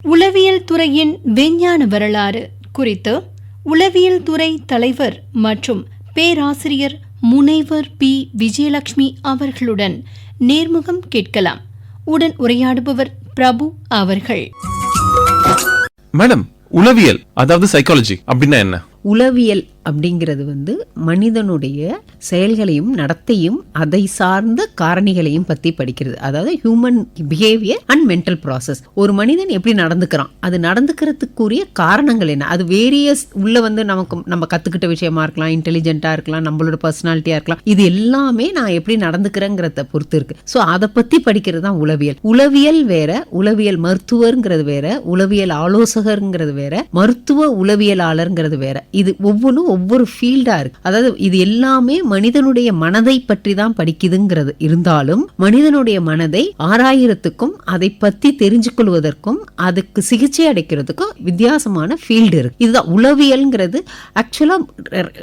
உளவியல் துறையின் விஞ்ஞான வரலாறு குறித்து உளவியல் துறை தலைவர் மற்றும் பேராசிரியர் முனைவர் பி. விஜயலட்சுமி அவர்களுடன் நேர்முகம் கேட்கலாம். உடன் உரையாடுபவர் பிரபு அவர்கள். மேடம், உளவியல் அதாவது சைக்காலஜி அப்படின்னா என்ன? உளவியல் அப்படிங்கிறது மனிதனுடைய செயல்களையும் நடத்தையும் அதை சார்ந்த காரணிகளையும் பத்தி படிக்கிறது. அதாவது human behaviour and mental process. ஒரு மனிதன் எப்படி நடந்துக்கிறான், அது நடந்துக்கிறதுக்குரிய காரணங்கள் என்ன, அது வேரியஸ் உள்ள நம்ம கத்துக்கிட்ட விஷயமா இருக்கலாம், இன்டெலிஜென்ட்டா இருக்கலாம், நம்மளோட பர்சனாலிட்டியா இருக்கலாம். இது எல்லாமே நான் எப்படி நடந்துக்கிறேங்கிறத பொறுத்து இருக்கு. ஸோ அதை பத்தி படிக்கிறது தான் உளவியல். உளவியல் வேற, உளவியல் மருத்துவர்ங்கிறது வேற, உளவியல் ஆலோசகர்ங்கிறது வேற, மருத்துவ உளவியலாளர்ங்கிறது வேற. இது ஒவ்வொரு ஃபீல்டா இருக்கு. அதாவது இது எல்லாமே மனிதனுடைய மனதை பற்றி தான் படிக்குதுங்கிறது இருந்தாலும் மனிதனுடைய மனதை ஆராயறதுக்கும் அதை பத்தி தெரிஞ்சு கொள்வதற்கும் அதுக்கு சிகிச்சை அடைக்கிறதுக்கும் வித்தியாசமான ஃபீல்டு இருக்கு. இதுதான் உளவியல்ங்கிறது. ஆக்சுவலா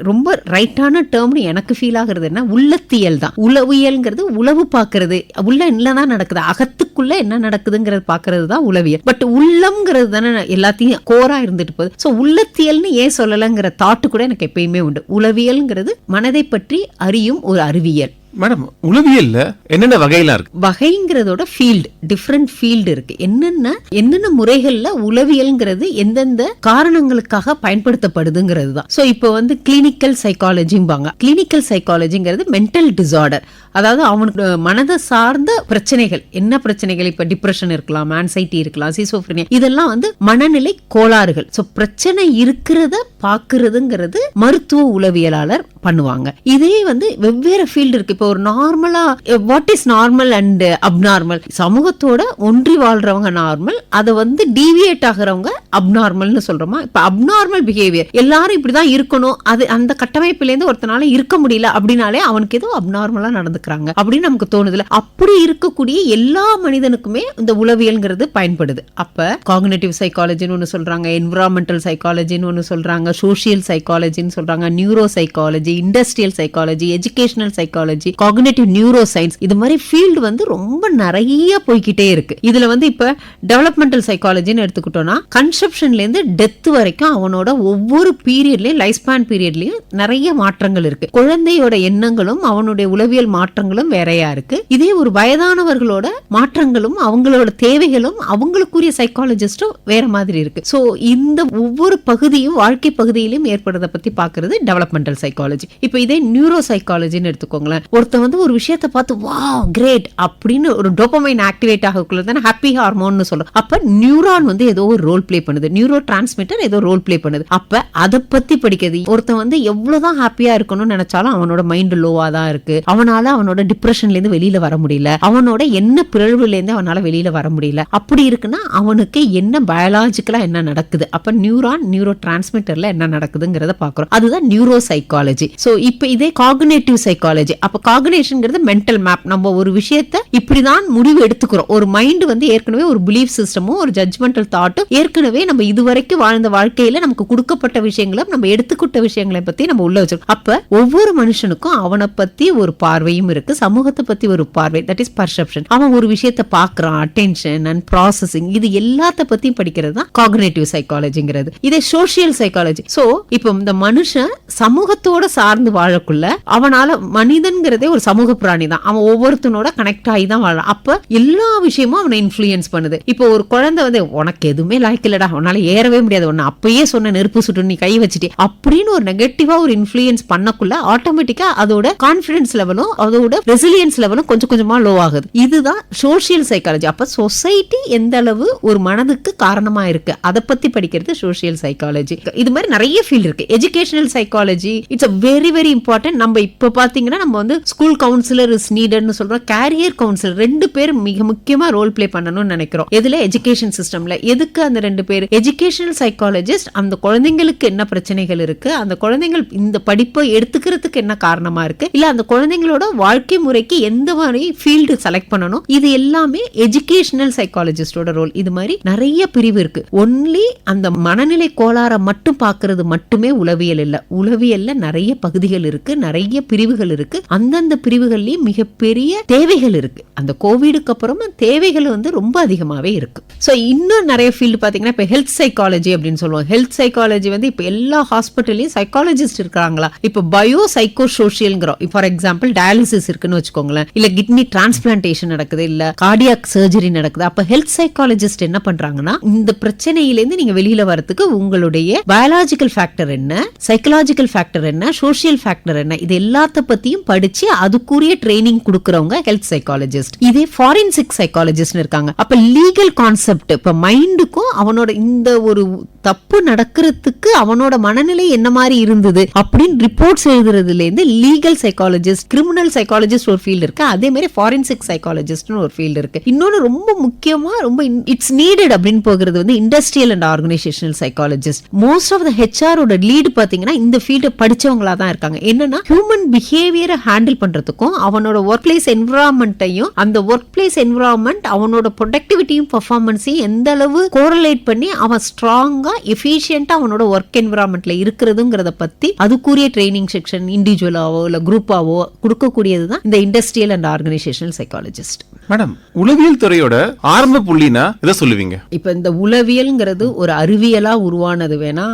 ரொம்ப ரைட்டான டேர்ம்னு எனக்கு ஃபீல் ஆகுறது என்ன, உள்ளத்தியல் தான். உளவியல்ங்கிறது உளவு பார்க்கறது, உள்ள என்னதான் நடக்குது, அகத்துக்குள்ள என்ன நடக்குதுங்கிறது பார்க்கறது தான் உளவியல். பட் உள்ளம்ங்கிறது தானே எல்லாத்தையும் கோரா இருந்துட்டு போகுது. ஸோ உள்ளத்தியல்னு ஏன் சொல்லலைங்கிற தாட்டு கூட எனக்கு எப்பயுமே உண்டு. உளவியல்ங்கிறது மனதை பற்றி அறியும் ஒரு அறிவியல். மேடம், உளவியல்ல என்னென்ன வகையெல்லாம் இருக்கு? வகைங்கிறதோட ஃபீல்டு, டிஃபரெண்ட் ஃபீல்டு இருக்கு. என்னென்ன முறைகள்ல உளவியல்ங்கிறது எந்தெந்த காரணங்களுக்காக பயன்படுத்தப்படுதுங்கிறது தான். ஸோ இப்போ கிளினிக்கல் சைக்காலஜிம்பாங்க. கிளினிக்கல் சைக்காலஜிங்கிறது மென்டல் டிசார்டர். அதாவது அவனுக்கு மனதை சார்ந்த பிரச்சனைகள், என்ன பிரச்சனைகள், இப்ப டிப்ரெஷன் இருக்கலாம், ஆன்சைட்டி இருக்கலாம், சிசோஃப்ரினியா, இதெல்லாம் மனநிலை கோளாறுகள். ஸோ பிரச்சனை இருக்கிறத பாக்குறதுங்கிறது மருத்துவ உளவியலாளர் பண்ணுவாங்க. இதே வெவ்வேறு ஃபீல்டு இருக்கு. இப்போ ஒரு நார்மலா what is normal and abnormal, சமூகத்தோட ஒன்றி வாழ்றவங்க நார்மல், அதை டீவியேட் ஆகிறவங்க அப்நார்மல்னு சொல்றோமா. இப்ப அப்நார்மல் பிஹேவியர், எல்லாரும் இப்படிதான் இருக்கணும், அது அந்த கட்டமைப்புல இருந்து ஒருத்தனால இருக்க முடியல அப்படின்னாலே அவனுக்கு ஏதோ அப்நார்மலா நடந்துக்கிறாங்க அப்படின்னு நமக்கு தோணுதுல. அப்படி இருக்கக்கூடிய எல்லா மனிதனுக்குமே இந்த உளவியல்ங்கிறது பயன்படுது. அப்ப காக்னிட்டிவ் சைக்காலஜின்னு ஒன்னு சொல்றாங்க, என்விரான்மெண்டல் சைக்காலஜின்னு ஒன்னு சொல்றாங்க, சோசியல் சைக்காலஜின்னு சொல்றாங்க, neuro psychology, industrial psychology, educational psychology, cognitive neuro science, இது மாதிரி ஃபீல்டு ரொம்ப நிறைய போய்கிட்டே இருக்கு. இதுல இப்ப டெவலப்மெண்டல் சைக்காலஜின்னு எடுத்துக்கிட்டோம்னா கன்செப்ஷன்ல இருந்து டெத் வரைக்கும் அவனோட ஒவ்வொரு பீரியட்லயும், லைஃப் ஸ்பேன் பீரியட்லயும் நிறைய மாற்றங்கள் இருக்கு. குழந்தையோட எண்ணங்களும் அவனுடைய உளவியல் மாற்றங்களும் வேறையா இருக்கு. இதே ஒரு வயதானவர்களோட மாற்றங்களும் அவங்களோட தேவைகளும் அவங்களுக்குரிய சைக்காலஜிஸ்டும் வேற மாதிரி இருக்கு. சோ இந்த ஒவ்வொரு பகுதியும், வாழ்க்கை பகுதியிலும் ஏற்படுறத பத்தி பாக்குறது டெவலப்மெண்டல் சைக்காலஜி. இப்ப இதே நியூரோ சைக்காலஜின்னு எடுத்துக்கோங்களேன். ஒருத்தன் ஒரு விஷயத்தை பார்த்து வாவ் கிரேட் அப்படின்னு ஒரு டோபமைன் ஆக்டிவேட் ஆகக்குள்ள ஹாப்பி ஹார்மோன் சொல்றோம். அப்ப நியூரான் ஏதோ ஒரு ரோல் பிளே பண்ணுது, நியூரோ டிரான்ஸ்மிட்டர் ஏதோ ரோல் பிளே பண்ணுது. அப்ப அதை பத்தி படிக்கிறது. ஒருத்தன் எவ்வளவுதான் ஹாப்பியா இருக்கணும்னு நினைச்சாலும் அவனோட மைண்ட் லோவா தான் இருக்கு, அவனால அவனோட டிப்ரெஷன்ல இருந்து வெளியில வர முடியல, அவனோட என்ன பிறழ்வுல இருந்து அவனால வெளியில வர முடியல. அப்படி இருக்குன்னா அவனுக்கு என்ன பயாலஜிக்கலா என்ன நடக்குது, அப்ப நியூரான், நியூரோ டிரான்ஸ்மிட்டர்ல என்ன நடக்குதுங்கிறத பாக்குறோம். அதுதான் நியூரோ சைக்காலஜி. சோ இப்ப இதே காக்னிட்டிவ் சைக்காலஜி. அப்ப காக்னிஷன்ங்கிறது மென்டல் மேப். நம்ம ஒரு விஷயத்தை இப்படிதான் முடிவு எடுத்துக்கிறோம். ஒரு மைண்ட் ஏற்கனவே ஒரு பிலீஃப் சிஸ்டமும் ஒரு ஜட்ஜ்மெண்டல் தாட்டும் ஏற்கனவே நம்ம இதுவரைக்கும் வாழ்ந்த வாழ்க்கையில நமக்கு கொடுக்கப்பட்ட விஷயங்களும் நம்ம எடுத்துக்கிட்ட விஷயங்களை பத்தி நம்ம உள்ள வச்சிருக்கோம். அப்ப ஒவ்வொரு மனுஷனுக்கும் அவனை பத்தி ஒரு பார்வையும் இருக்கு, சமூகத்தை பத்தி ஒரு பார்வை, தட் இஸ் பர்செப்ஷன். அவன் ஒரு விஷயத்தை பார்க்கறான், அட்டென்ஷன் அண்ட் ப்ராசஸிங், இது எல்லாத்த பத்தியும் படிக்கிறது தான் காக்னிட்டிவ் சைக்காலஜிங்கிறது. இதே சோசியல் சைக்காலஜி. சோ இப்போ இந்த மனுஷன் சமூகத்தோட சார்ந்து வாழக்குள்ள அவனால, மனிதன்கிறதே ஒரு சமூக பிராணி தான், அவன் ஒவ்வொருத்தனோட கனெக்ட் ஆகி தான் வாழறான். அப்ப எல்லா விஷயமும் அவனை இன்ஃப்ளூயன்ஸ் பண்ணுது. இப்போ ஒரு குழந்தை உனக்கு எதுவுமே லாய்க்கு இல்லடா, உன்னால ஏறவே முடியாது, உன்னை அப்பயே சொன்ன நெருப்பு சுட்டு நீ கை வச்சுட்டே அப்படின்னு ஒரு நெகட்டிவா ஒரு இன்ஃப்ளூயன்ஸ் பண்ணக்குள்ள ஆட்டோமேட்டிக்கா அதோட கான்பிடன்ஸ் லெவலும் அதோட ரெசிலியன்ஸ் லெவலும் கொஞ்சம் கொஞ்சமா லோ ஆகுது. இதுதான் சோசியல் சைக்காலஜி. அப்ப சொசைட்டி எந்த அளவு ஒரு மனதுக்கு காரணமா இருக்கு அதை பத்தி படிக்கிறது சோசியல் சைக்காலஜி. இது மாதிரி நிறைய ஃபீல்ட் இருக்கு. Educational psychology it's very very important. நம்ம இப்ப பாத்தீங்கன்னா நம்ம ஸ்கூல் கவுன்சிலர் இஸ் நீடட்னு சொல்றோம், கேரியர் கவுன்சிலர், ரெண்டு பேரும் மிக முக்கியமா ரோல் பிளே பண்ணணும்னு நினைக்கிறோம். எதுல? எஜுகேஷன் சிஸ்டம்ல. எதுக்கு அந்த ரெண்டு பேரும் பேர் எஜுகேஷனல் சைக்காலஜிஸ்ட் அந்த குழந்தைங்களுக்கு என்ன பிரச்சனைகள் இருக்கு, அந்த குழந்தைகள் இந்த படிப்பை எடுத்துக்கிறதுக்கு என்ன காரணமா இருக்கு, இல்ல அந்த குழந்தைங்களோட வாழ்க்கை முறைக்கு எந்த மாதிரி ஃபீல்டு செலக்ட் பண்ணணும், இது எல்லாமே எஜுகேஷனல் சைக்காலஜிஸ்டோட ரோல். இது மாதிரி நிறைய பிரிவு இருக்கு. ஒன்லி அந்த மனநிலை கோளாற மட்டும் பாக்குறது மட்டுமே உளவியல் இல்ல. உளவியல்ல நிறைய பகுதிகள் இருக்கு, நிறைய பிரிவுகள் இருக்கு. அந்தந்த பிரிவுகள்லயும் மிகப்பெரிய தேவைகள் இருக்கு. அந்த கோவிடுக்கு அப்புறமா தேவைகள் வந்து ரொம்ப அதிகமாவே இருக்கு. சோ இன்னும் நிறைய ஃபீல்டு பாத்தீங்கன்னா இப்ப ஹெல்த் சைக்காலஜி அப்படின்னு சொல்லுவோம். ஹெல்த் சைக்காலஜி வந்து இப்ப எல்லா ஹாஸ்பிட்டல்லையும் சைக்காலஜிஸ்ட் இருக்காங்களா. இப்ப பயோ சைக்கோ சோஷியல்ங்கிறோம். ஃபார் எக்ஸாம்பிள் டயாலிசிஸ் இருக்குன்னு வச்சுக்கோங்களேன், இல்ல கிட்னி டிரான்ஸ்பிளான்டேஷன் நடக்குது, இல்ல கார்டியாக் சர்ஜரி நடக்குது. அப்ப ஹெல்த் சைக்காலஜிஸ்ட் என்ன பண்றாங்கன்னா இந்த பிரச்சனையிலிருந்து நீங்க வெளியில வரதுக்கு உங்களுடைய பயாலஜிக்கல் ஃபேக்டர் என்ன, சைக்கலாஜிக்கல் ஃபேக்டர் என்ன, சோஷியல் ஃபேக்டர் என்ன, இது எல்லாத்த பத்தியும் படிச்சு அதுக்குரிய ட்ரைனிங் கொடுக்கறவங்க ஹெல்த் சைக்காலஜிஸ்ட். இதே ஃபாரன்சிக் சைக்காலஜிஸ்ட் இருக்காங்க. அப்ப லீகல் கான்செப்ட், இப்ப மைண்டுக்கும் அவனோட இந்த ஒரு தப்பு நடக்கிறதுக்கு அவனோட மனநிலை என்ன மாதிரி இருந்தது அப்படின்னு ரிப்போர்ட்ஸ் எழுதுறதுல இருந்து லீகல் சைக்காலஜிஸ்ட், கிரிமினல் சைக்காலஜிஸ்ட் ஒரு ஃபீல்ட் இருக்கு. அதே மாதிரி ஃபாரன்சிக் சைக்காலஜிஸ்ட் ஒரு ஃபீல்ட் இருக்கு. இன்னொன்னு ரொம்ப முக்கியமா ரொம்ப இட்ஸ் நீடட் அப்படின்னு போகிறது வந்து industrial and organisational psychologist. Most of the HR ஓட லீடு பாத்தீங்கன்னா இந்த ஃபீல்ட படிச்சவங்களா தான் இருக்காங்க. என்னன்னா ஹியூமன் பிஹேவியரை ஹேண்டில் பண்றதுக்கும் அவனோட ஒர்க் பிளேஸ் என்விரான்மெண்ட்டையும் அந்த ஒர்க் பிளேஸ் என்விரான்மெண்ட் அவனோட ப்ரொடக்டிவிட்டியும் பெர்ஃபார்மன்ஸையும் எந்த அளவு கோரிலேட் பண்ணி அவன் ஸ்ட்ராங்கா எஃபிஷியன்ட்டா அவனோட ஒர்க் என்விரான்மெண்ட்ல இருக்கிறதுங்கிறத பத்தி அதுக்குரிய ட்ரைனிங் செக்ஷன் இண்டிவிஜுவலாவோ இல்ல குரூப்பாவோ கொடுக்கக்கூடியதுதான் இந்த industrial and organisational psychologist. Madam, உளவியல் துறையோட ஆரம்ப புள்ளினா இதை சொல்லுவீங்க? இப்ப இந்த உளவியல்ங்கிறது ஒரு அறிவியலா உருவானது வேணா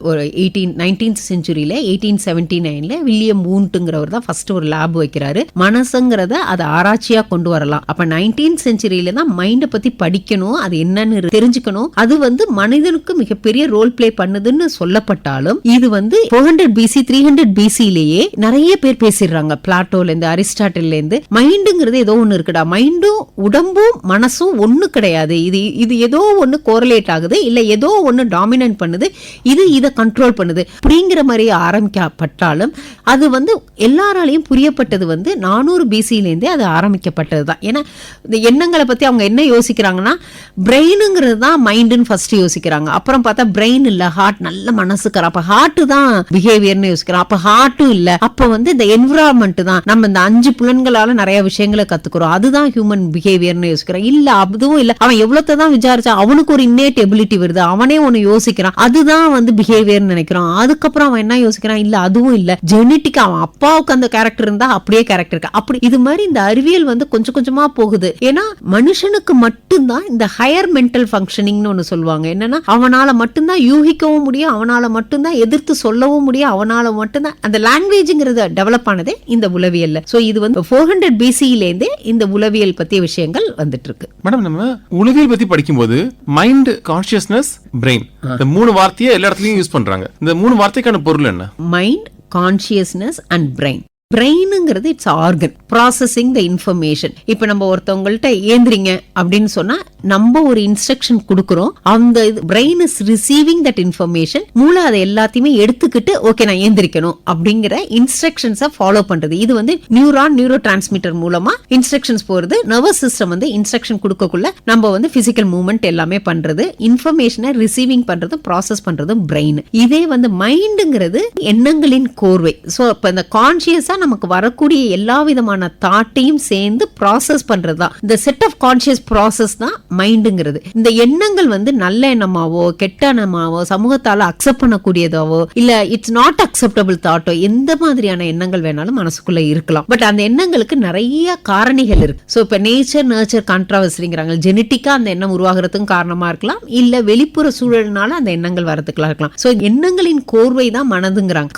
ஒரு 19th செஞ்சுரியில 1879ல வில்லியம் வூண்ட்ங்கிறவர் தான் ஃபர்ஸ்ட் ஒரு லேப் வைக்கிறாரு. மனசுங்கிறத அதை ஆராய்ச்சியா கொண்டு வரலாம். அப்ப 19th செஞ்சுரியில தான் மைண்டை பத்தி படிக்கணும், அது என்னன்னு தெரிஞ்சுக்கணும். அது வந்து மனிதனுக்கு மிகப்பெரிய ரோல் பிளே பண்ணுதுன்னு சொல்லப்பட்டாலும் இது வந்து 400 BC 300 BCலேயே நிறைய பேர் பேசிடுறாங்க. பிளாட்டோல இருந்து அரிஸ்டாட்டில் இருந்து மைண்டுங்கிறது ஏதோ ஒண்ணு இருக்குடா, மைண்டும் உடம்பும் மனசும் ஒண்ணு கிடையாது, இது ஏதோ ஒண்ணு கோரிலேட் ஆகுது, இல்ல ஏதோ ஒண்ணு டாமினன்ட் பண்ணுது, இது இதை கண்ட்ரோல் பண்ணுது அப்படிங்கிற மாதிரி ஆரம்பிக்கப்பட்டாலும் அது வந்து எல்லாராலையும் புரியப்பட்டது வந்து 400 BCலேருந்தே அது ஆரம்பிக்கப்பட்டதுதான். ஏன்னா இந்த எண்ணங்களை பத்தி அவங்க என்ன யோசிக்கிறாங்கன்னா பிரெயினுங்கிறது தான் மைண்டுன்னு ஃபர்ஸ்ட் யோசிக்கிறாங்க. அப்புறம் பார்த்தா பிரெயின் இல்ல ஹார்ட், நல்ல மனசுக்கிற, அப்ப ஹார்ட் தான் பிஹேவியர்னு யோசிக்கிறோம். அப்ப ஹார்ட்டும் இல்ல, அப்ப வந்து இந்த என்விரான்மெண்ட் தான், நம்ம இந்த 5 புலன்களால நிறைய விஷயங்களை கத்துக்கிறோம், அதுதான் ஹியூமன் பிஹேவியர்னு யோசிக்கிறோம். இல்ல அதுவும் இல்ல, அவன் எவ்வளவு தான் விசாரிச்சா அவனுக்கு ஒரு இன்னேட் எபிலிட்டி வருது, அவனே ஒண்ணு யோசிக்கிறான், அதுதான் வந்து பிஹேவியர்னு நினைக்கிறான். அதுக்கப்புறம் அவன் என்ன யோசிக்கிறான், இல்ல அதுவும் இல்ல, ஜெனட்டிக்கா அவன் அப்பாவுக்கு அந்த கேரக்டர் இருந்தா அப்படியே கேரக்டர் இருக்கு. அப்படி இது மாதிரி இந்த அறிவியல் வந்து கொஞ்சம் கொஞ்சமா போகுது. ஏன்னா மனுஷனுக்கு மட்டும்தான் இந்த ஹையர் மென்டல் ஃபங்க்ஷனிங்னு ஒண்ணு சொல்லுவாங்க. என்னன்னா அவனால மட்டும்தான் யூகிக்கவும் முடியும், அவனால மட்டும்தான் எதிர்த்து சொல்லவும் முடியும், அவனால மட்டும்தான் அந்த லாங்குவேஜ்ங்கிறது டெவலப் ஆனதே இந்த உளவியல்ல. சோ இது வந்து 400 BCலேருந்தே இந்த உளவியல் பத்திய விஷயங்கள் வந்துட்டு இருக்கு. மேடம், நம்ம உளவியல் பத்தி படிக்கும்போது மைண்ட், கான்சியஸ்னஸ், பிரெயின், இந்த 3 வார்த்தையை எல்லா இடத்துலயும் யூஸ் பண்றாங்க. இந்த 3 வார்த்தைக்கான பொருள் என்ன? Mind, consciousness and brain. பிரெயினுங்கிறது it's organ processing the information. இப்ப நம்ம ஒருத்தவங்கள்ட்ட ஏந்திரிங்க அப்படின்னு சொன்னா நம்ம ஒரு இன்ஸ்ட்ரக்ஷன் கொடுக்கிறோம், அந்த brain is receiving that information. மூளை அதை எல்லாத்தையுமே எடுத்துக்கிட்டு ஓகே நான் ஏந்திரிக்கணும் அப்படிங்கிற இன்ஸ்ட்ரக்ஷன்ஸை ஃபாலோ பண்றது. இது வந்து நியூரோ டிரான்ஸ்மிட்டர் மூலமா இன்ஸ்ட்ரக்ஷன்ஸ் போறது. நர்வஸ் சிஸ்டம் வந்து இன்ஸ்ட்ரக்ஷன் கொடுக்கக்குள்ள நம்ம வந்து பிசிக்கல் மூவ்மெண்ட் எல்லாமே பண்றது, இன்ஃபர்மேஷனை ரிசீவிங் பண்றது, ப்ராசஸ் பண்றது பிரெயின். இதே வந்து மைண்டுங்கிறது எண்ணங்களின் கோர்வை. சோ இப்ப இந்த கான்சியஸா நமக்கு வரக்கூடிய எல்லா விதமான தாட்டையும் சேர்ந்து ப்ராசஸ் பண்றதுதான் இந்த செட் ஆஃப் கான்சியஸ் ப்ராசஸ் தான் மைண்டுங்கிறது. இந்த எண்ணங்கள் வந்து நல்ல எண்ணமாவோ கெட்ட எண்ணமாவோ சமூகத்தால அக்செப்ட் பண்ணக்கூடியதாவோ இல்ல இட்ஸ் நாட் அக்செப்டபிள் தாட்டோ எந்த மாதிரியான எண்ணங்கள் வேணாலும் மனசுக்குள்ள இருக்கலாம். பட் அந்த எண்ணங்களுக்கு நிறைய காரணிகள் இருக்கு. சோ இப்ப நேச்சர் நர்ச்சர் கான்ட்ராவர்சிங்கிறாங்க. ஜெனட்டிக்கா அந்த எண்ணம் உருவாகிறதுக்கும் காரணமா இருக்கலாம், இல்ல வெளிப்புற சூழல்னால அந்த எண்ணங்கள் வரதுக்குலாம் இருக்கலாம். சோ எண்ணங்களின் கோர்வை தான் மனதுங்கிறாங்க.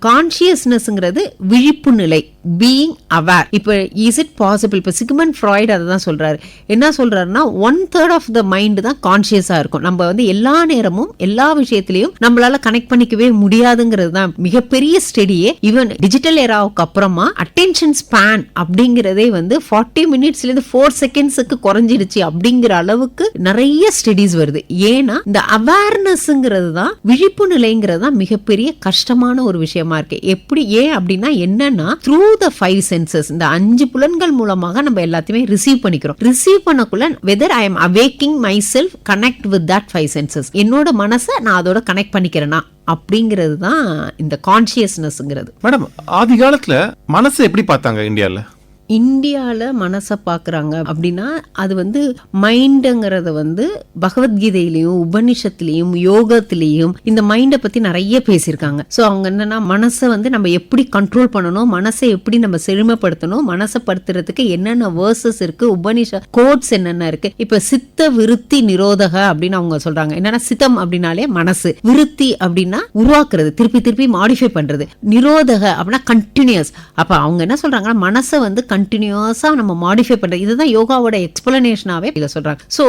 கான்சியஸ்னஸ்ங்கிறது விழிப்பு நிலை, பீயிங் அவேர். இப்ப இஸ் இட் பாசிபிள், இப்ப சிக்மண்ட் ஃப்ராய்ட் அதான் சொல்றாரு. என்ன சொல்றாருன்னா 1/3 ஆஃப் த மைண்ட் தான் கான்சியஸா இருக்கும். நம்ம வந்து எல்லா நேரமும் எல்லா விஷயத்திலையும் நம்மளால கனெக்ட் பண்ணிக்கவே முடியாதுங்கிறது தான் மிகப்பெரிய ஸ்டடியே. ஈவன் டிஜிட்டல் ஏராவுக்கு அப்புறமா அட்டென்ஷன் ஸ்பேன் அப்படிங்கறதே வந்து 40 மினிட்ஸ்ல இருந்து 4 செகண்ட்ஸுக்கு குறைஞ்சிடுச்சு அப்படிங்கிற அளவுக்கு நிறைய ஸ்டடிஸ் வருது. ஏன்னா இந்த அவேர்னஸ்ங்கிறது தான், விழிப்பு நிலைங்கிறது தான் மிகப்பெரிய கஷ்டமான ஒரு விஷயமா இருக்கு. எப்படி ஏன் அப்படின்னா என்னன்னா த்ரூ the 5 senses, இந்த 5 புலன்கள் மூலமாக நம்ம எல்லாத்தையுமே ரிசீவ் பண்ணிக்கிறோம். ரிசீவ் பண்ணக்குள்ள whether I am awaking myself connect with that 5 senses, என்னோட மனசை நான் அதோட கனெக்ட் பண்ணிக்கிறேனா அப்படிங்கிறது தான் இந்த கான்சியஸ்னஸ்ங்கிறது. மேடம், ஆதி காலத்துல மனசை எப்படி பார்த்தாங்க இந்தியால? இந்தியாவில் மனசை பார்க்குறாங்க அப்படின்னா அது வந்து மைண்டுங்கிறத வந்து பகவத்கீதையிலையும் உபனிஷத்துலேயும் யோகத்திலையும் இந்த மைண்டை பற்றி நிறைய பேசியிருக்காங்க. ஸோ அவங்க என்னன்னா மனசை வந்து நம்ம எப்படி கண்ட்ரோல் பண்ணணும், மனசை எப்படி நம்ம செழுமைப்படுத்தணும், மனசை படுத்துறதுக்கு என்னென்ன வேர்சஸ் இருக்கு, உபனிஷ கோட்ஸ் என்னென்ன இருக்கு. இப்போ சித்த விருத்தி நிரோதக அப்படின்னு அவங்க சொல்றாங்க. என்னன்னா சித்தம் அப்படின்னாலே மனசு, விருத்தி அப்படின்னா உருவாக்குறது, திருப்பி திருப்பி மாடிஃபை பண்றது, நிரோதக அப்படின்னா கண்டினியூஸ். அப்ப அவங்க என்ன சொல்றாங்கன்னா மனசை வந்து கண்டினியூஸா நம்ம மாடிஃபை பண்றது. இதுதான் யோகாவோட எக்ஸ்பிளனேஷனாவே இதை சொல்றாங்க. சோ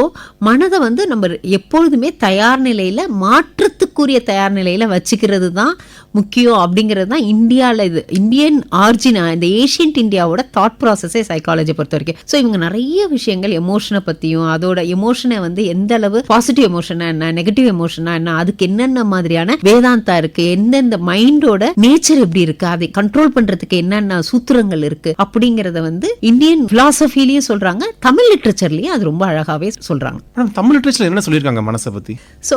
மனதை வந்து நம்ம எப்பொழுதுமே தயார் நிலையில, மாற்றத்துக்குரிய தயார் நிலையில வச்சுக்கிறது தான் முக்கியம் அப்படிங்கிறது தான் இந்தியாவில் இது இந்தியன் ஆர்ஜினா, இந்த ஏஷியன்ட் இந்தியாவோட தாட் ப்ராசஸே சைக்காலஜி பொறுத்த வரைக்கும். ஸோ இவங்க நிறைய விஷயங்கள் எமோஷனை பற்றியும், அதோட எமோஷனை வந்து எந்த அளவு பாசிட்டிவ் எமோஷனா என்ன, நெகட்டிவ் எமோஷனா என்ன, அதுக்கு என்னென்ன மாதிரியான வேதாந்தா இருக்கு, எந்தெந்த மைண்டோட நேச்சர் எப்படி இருக்கு, அதை கண்ட்ரோல் பண்றதுக்கு என்னென்ன சூத்திரங்கள் இருக்கு அப்படிங்கறத வந்து இந்தியன் பிலாசபிலயும் சொல்றாங்க, தமிழ் லிட்ரேச்சர்லயும் அது ரொம்ப அழகாவே சொல்றாங்க. தமிழ் லிட்ரேச்சர்ல என்ன சொல்லியிருக்காங்க மனசை பத்தி? ஸோ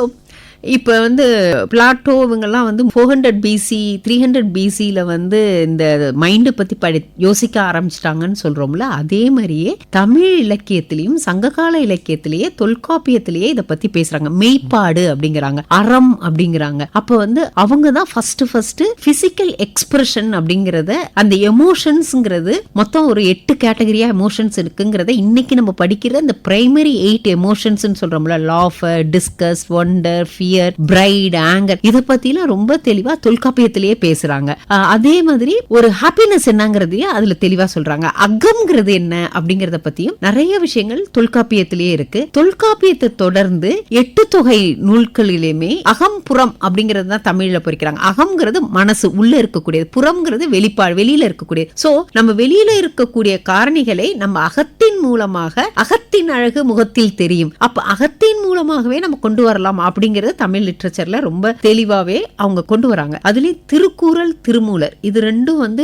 இப்போ வந்து பிளாட்டோ இவங்கெல்லாம் வந்து 400 BC 300 BCல வந்து இந்த மைண்டை பற்றி யோசிக்க ஆரம்பிச்சிட்டாங்கன்னு சொல்கிறோம்ல, அதே மாதிரியே தமிழ் இலக்கியத்திலையும் சங்ககால இலக்கியத்திலேயே தொல்காப்பியத்திலேயே இதை பற்றி பேசுகிறாங்க. மெய்ப்பாடு அப்படிங்கிறாங்க, அறம் அப்படிங்கிறாங்க. அப்போ வந்து அவங்க தான் ஃபர்ஸ்ட் ஃபிசிக்கல் எக்ஸ்பிரஷன் அப்படிங்கிறத, அந்த எமோஷன்ஸுங்கிறது மொத்தம் ஒரு 8 கேட்டகரியா எமோஷன்ஸ் இருக்குங்கிறத இன்னைக்கு நம்ம படிக்கிற இந்த பிரைமரி 8 எமோஷன்ஸ்ன்னு சொல்கிறோம்ல, laugh, disgust, wonder, fear, pride, anger, இத பத்திலாம் ரொம்ப தெளிவா தொல்காப்பியத்திலேயே பேசுறாங்க. அதே மாதிரி ஒரு ஹாப்பினஸ் என்னங்கிறதையும் அதுல தெளிவா சொல்றாங்க. அகம்ங்கிறது என்ன அப்படிங்கறத பத்தியும் நிறைய விஷயங்கள் தொல்காப்பியத்திலேயே இருக்கு. தொல்காப்பியத்தை தொடர்ந்து 8 தொகை நூல்களிலுமே அகம் புறம் அப்படிங்கறது தான் தமிழ்ல பொறிக்கிறாங்க. அகம்ங்கிறது மனசு, உள்ள இருக்கக்கூடியது, புறம்ங்கிறது வெளிப்பாடு, வெளியில இருக்கக்கூடியது. சோ நம்ம வெளியில இருக்கக்கூடிய காரணிகளை நம்ம அகத்தின் மூலமாக, அகத்தின் அழகு முகத்தில் தெரியும், அப்ப அகத்தின் மூலமாகவே நம்ம கொண்டு வரலாம் அப்படிங்கறது தமிழ் லிட்ரேச்சர்ல ரொம்ப தெளிவாவே அவங்க கொண்டு வராங்க. அதுலயும் திருக்குறள், திருமூலர், இது ரெண்டும் வந்து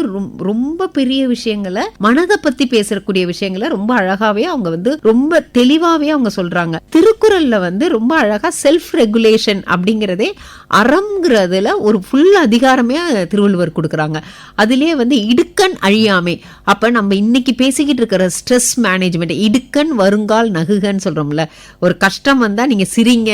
ரொம்ப பெரிய விஷயங்களை, மனதை பத்தி பேசக்கூடிய விஷயங்களை ரொம்ப அழகாவே அவங்க வந்து ரொம்ப தெளிவாவே அவங்க சொல்றாங்க. திருக்குறள்ல வந்து ரொம்ப அழகா செல்ஃப் ரெகுலேஷன் அப்படிங்கறதே அறம்ங்கிறதுல ஒரு ஃபுல் அதிகாரமே திருவள்ளுவர் கொடுக்கறாங்க. அதுலயே வந்து இடுக்கண் அழியாமை, அப்ப நம்ம இன்னைக்கு பேசிக்கிட்டு இருக்கிற ஸ்ட்ரெஸ் மேனேஜ்மெண்ட், இடுக்கண் வருங்கால் நகுகன்னு சொல்றோம்ல, ஒரு கஷ்டம் வந்தா நீங்க சிரிங்க,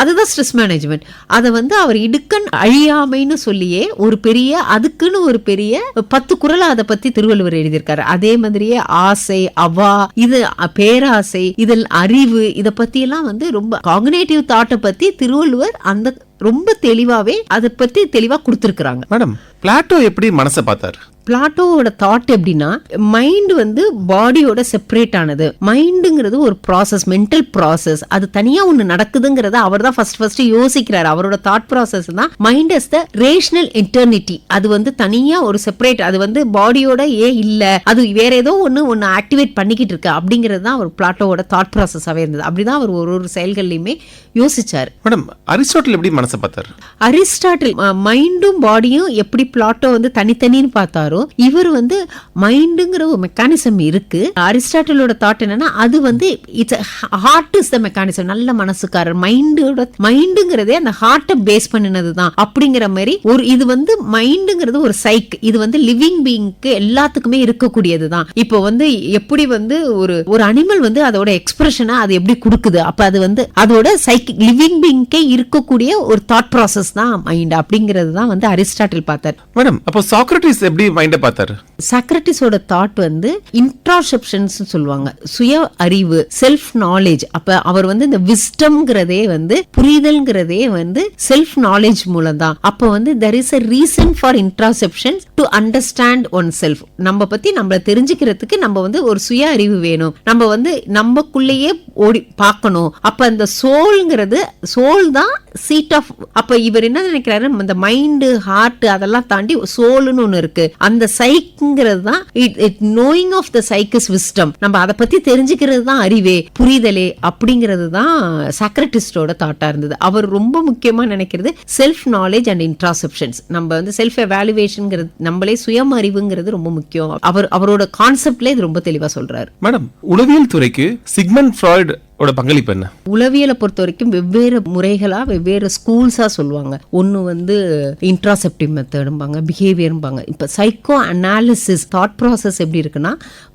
அதுதான் ஸ்ட்ரெஸ் மேனேஜ்மெண்ட். அதை வந்து அவர் இடுக்கண் அழியாமைன்னு சொல்லியே ஒரு பெரிய, அதுக்குன்னு ஒரு பெரிய 10 குறளை அதை பத்தி திருவள்ளுவர் எழுதியிருக்காரு. அதே மாதிரியே ஆசை, அவா, இது பேராசை, இதில் அறிவு, இதை பத்தி எல்லாம் வந்து ரொம்ப காக்னிட்டிவ் தாட்டை பத்தி திருவள்ளுவர் அந்த ரொம்ப தெளிவாவே அதை பத்தி தெளிவா கொடுத்திருக்கிறாங்க. மேடம், பிளாட்டோ எப்படி மனசை பார்த்தாரு? பிளாட்டோவோட தாட் எப்படின்னா, மைண்ட் வந்து பாடியோட செப்பரேட் ஆனது. மைண்டுங்கிறது ஒரு ப்ராசஸ், மென்டல் ப்ராசஸ், அது தனியா ஒண்ணு நடக்குதுங்கிறத அவர் தான் ஃபர்ஸ்ட் யோசிக்கிறாரு. அவரோட தாட் ப்ராசஸ் தான் மைண்ட் இஸ் த ரேஷனல் இன்டர்னிட்டி. அது வந்து தனியா ஒரு செப்பரேட், அது வந்து பாடியோட இல்ல, அது வேற ஏதோ ஒண்ணு ஆக்டிவேட் பண்ணிக்கிட்டு இருக்கு அப்படிங்கிறது தான் அவர் பிளாட்டோவோட தாட் ப்ராசஸாவே இருந்தது. அப்படிதான் அவர் ஒரு செயல்கள்லையுமே யோசிச்சாரு. மேடம், அரிஸ்டாட்டில் எப்படி மனசை பார்த்தாரு? அரிஸ்டாட்டில் மைண்டும் பாடியும் எப்படி பிளாட்டோ வந்து தனித்தனின்னு பார்த்தாரோ, இவர் வந்து மைண்டுங்கிற ஒரு மெக்கானிசம் இருக்கு. அரிஸ்டாட்டிலோட தாட் என்னன்னா, அது வந்து it's hard is the mechanism. நல்ல மனசுக்காரர், மைண்டுங்கிறதே அந்த ஹார்ட்டை பேஸ் பண்ணினது தான் அப்படிங்கிற மாதிரி ஒரு, இது வந்து மைண்டுங்கிறது ஒரு சைக், இது வந்து லிவிங் பீயிங்க்கு எல்லாத்துக்குமே இருக்கக்கூடியது தான். இப்போ வந்து எப்படி வந்து ஒரு அனிமல் வந்து அதோட எக்ஸ்பிரஷனை அது எப்படி கொடுக்குது, அப்ப அது வந்து அதோட சைக்கிக் லிவிங் பீயிங்க்கே இருக்கக்கூடிய ஒரு தாட் ப்ராசஸ் தான் மைண்ட் அப்படிங்கிறது தான் வந்து அரிஸ்டாட்டில் பார்த்தார். மேடம், அப்போ சாக்ரட்டிஸ் எப்படி மைண்டை பார்த்தாரு? சாக்ரட்டிஸோட தாட் வந்து இன்ட்ராசெப்ஷன்ஸ் சொல்லுவாங்க, சுய அறிவு, செல்ஃப் நாலேஜ். அப்ப அவர் வந்து இந்த விஸ்டம்ங்கிறதே வந்து, புரிதல்ங்கிறதே வந்து செல்ஃப் நாலேஜ் மூலம் தான். அப்ப வந்து there is a reason for introspection to understand oneself. நம்ம பத்தி நம்மள தெரிஞ்சுக்கிறதுக்கு நம்ம வந்து ஒரு சுய அறிவு வேணும், நம்ம வந்து நமக்குள்ளேயே ஓடி பார்க்கணும். அப்ப அந்த சோல்ங்கிறது, சோல் தான் சீட் ஆஃப். அப்ப இவர் என்ன நினைக்கிறாரு, இந்த மைண்ட் ஹார்ட் அதெல்லாம் தாண்டி சோல்னு ஒண்ணு இருக்கு. அந்த சைக்ங்கிறது தான் knowing of the psyche is wisdom. நம்ம அதை பத்தி தெரிஞ்சுக்கிறது தான் அறிவே, புரிதலே அப்படிங்கிறது தான் சாக்ரட்டிஸ்டோட தாட்டா இருந்தது. அவர் ரொம்ப முக்கியமா நினைக்கிறது செல்ஃப் நாலேஜ் அண்ட் இன்ட்ராசெப்ஷன்ஸ். நம்ம வந்து செல்ஃப் எவாலுவேஷன்ங்கிறது, நம்மளே சுயம் அறிவுங்கிறது ரொம்ப முக்கியம். அவரோட கான்செப்ட்ல இது ரொம்ப தெளிவா சொல்றாரு. மேடம், உளவியல் துறைக்கு சிக்மண்ட் ஃப்ராய்ட் பங்களிப்பு என்ன? உளவியலை பொறுத்த வரைக்கும் வெவ்வேறு முறைகளா வெவ்வேறு ஸ்கூல்ஸா சொல்லுவாங்க. ஒன்னு வந்து இன்ட்ராசெப்டிவ் மெத்தடும்பாங்க, பிஹேவியர்பாங்க. இப்ப சைக்கோ அனாலிசிஸ் தாட் ப்ராசஸ் எப்படி இருக்குன்னா,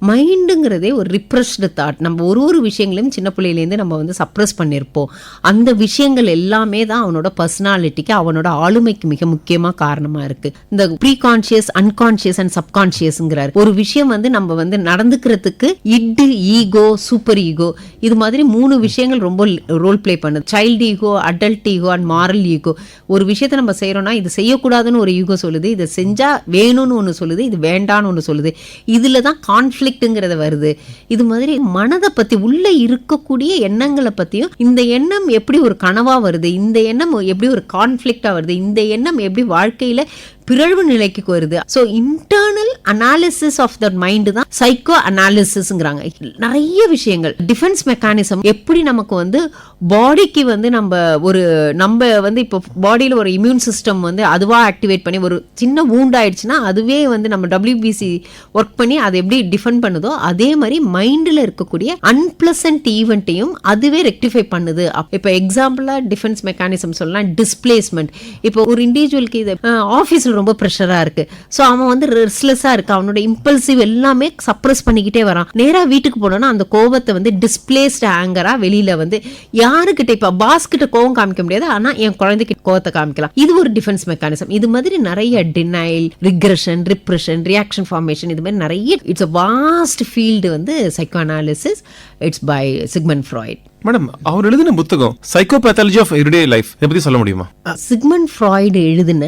மைண்டுங்கிறதே ஒரு ரிப்ரெஸ்டு தாட். நம்ம ஒரு விஷயங்களையும் சின்ன பிள்ளையிலேருந்து நம்ம வந்து சப்ரஸ் பண்ணியிருப்போம். அந்த விஷயங்கள் எல்லாமே தான் அவனோட பர்சனாலிட்டிக்கு, அவனோட ஆளுமைக்கு மிக முக்கியமா காரணமா இருக்கு. இந்த ப்ரீ கான்சியஸ், அன்கான்சியஸ் அண்ட் சப்கான்சியஸ்ங்கிறார். ஒரு விஷயம் வந்து நம்ம வந்து நடந்துக்கிறதுக்கு இட், ஈகோ, சூப்பர் ஈகோ, இது மாதிரி 3 விஷயங்கள் ரொம்ப ரோல் பிளே பண்ணுது. Child ego, adult ego and moral ego. ஒரு விஷயத்தை நம்ம செய்யறோம்னா இது செய்யக்கூடாதுன்னு ஒரு ஈகோ சொல்லுது, இதை செஞ்சா வேணும்னு ஒன்று சொல்லுது, இது வேண்டான்னு ஒன்று சொல்லுது. இதுல தான் கான்ஃபிளிக்ட்ங்கிறது வருது. இது மாதிரி மனதை பத்தி, உள்ள இருக்கக்கூடிய எண்ணங்களை பத்தியும், இந்த எண்ணம் எப்படி ஒரு கனவா வருது, இந்த எண்ணம் எப்படி ஒரு கான்ஃபிளிக்டா வருது, இந்த எண்ணம் எப்படி வாழ்க்கையில பிறழ்வு நிலைக்கு வருது. So internal analysis of the mind தான் சைக்கோ அனாலிசிஸ்ங்கிறாங்க. நிறைய விஷயங்கள், டிஃபென்ஸ் மெக்கானிசம், எப்படி நமக்கு வந்து பாடிக்கு வந்து நம்ம வந்து இப்போ பாடியில் ஒரு இம்யூன் சிஸ்டம் வந்து அதுவா ஆக்டிவேட் பண்ணி, ஒரு சின்ன வூண்ட் ஆயிடுச்சுன்னா அதுவே வந்து நம்ம WBC ஒர்க் பண்ணி அதை எப்படி டிஃபெண்ட் பண்ணுதோ, அதே மாதிரி மைண்டில் இருக்கக்கூடிய அன்பிளசன்ட் ஈவெண்ட்டையும் அதுவே ரெக்டிஃபை பண்ணுது. இப்போ எக்ஸாம்பிளா டிஃபென்ஸ் மெக்கானிசம் சொல்லலாம், டிஸ்பிளேஸ்மெண்ட். இப்போ ஒரு இண்டிவிஜுவலுக்கு இது ஆஃபீஸில் ரொம்ப ப்ரெஷரா இருக்கு, ஸோ அவன் வந்து ரெஸ்ட்லெஸ்ஸா இருக்கு, அவனோட இம்பல்சிவ் எல்லாமே சப்ரஸ் பண்ணிக்கிட்டே வரான். நேரா வீட்டுக்கு போனோம்னா அந்த கோபத்தை வந்து டிஸ்பிளேஸ்ட் ஆங்கரா வெளியில வந்து யாருக்கிட்ட, இப்ப பாஸ் கிட்ட கோவம் காமிக்க முடியாது, ஆனா என் குழந்தைக்கு கோவத்தை காமிக்கலாம். இது ஒரு டிஃபென்ஸ் மெக்கானிசம். இது மாதிரி நிறைய denial, regression, repression, reaction formation, இது மாதிரி நிறைய. இட்ஸ் a vast field வந்து psycho analysis. It's by Sigmund Freud. Madam, அவர் எழுதின புத்தகம் சைக்கோபேத்தாலஜி ஆஃப் எவ்ரிடே லைஃப், இதை பத்தி சொல்ல முடியுமா? சிக்மண்ட் ஃப்ராய்டு எழுதின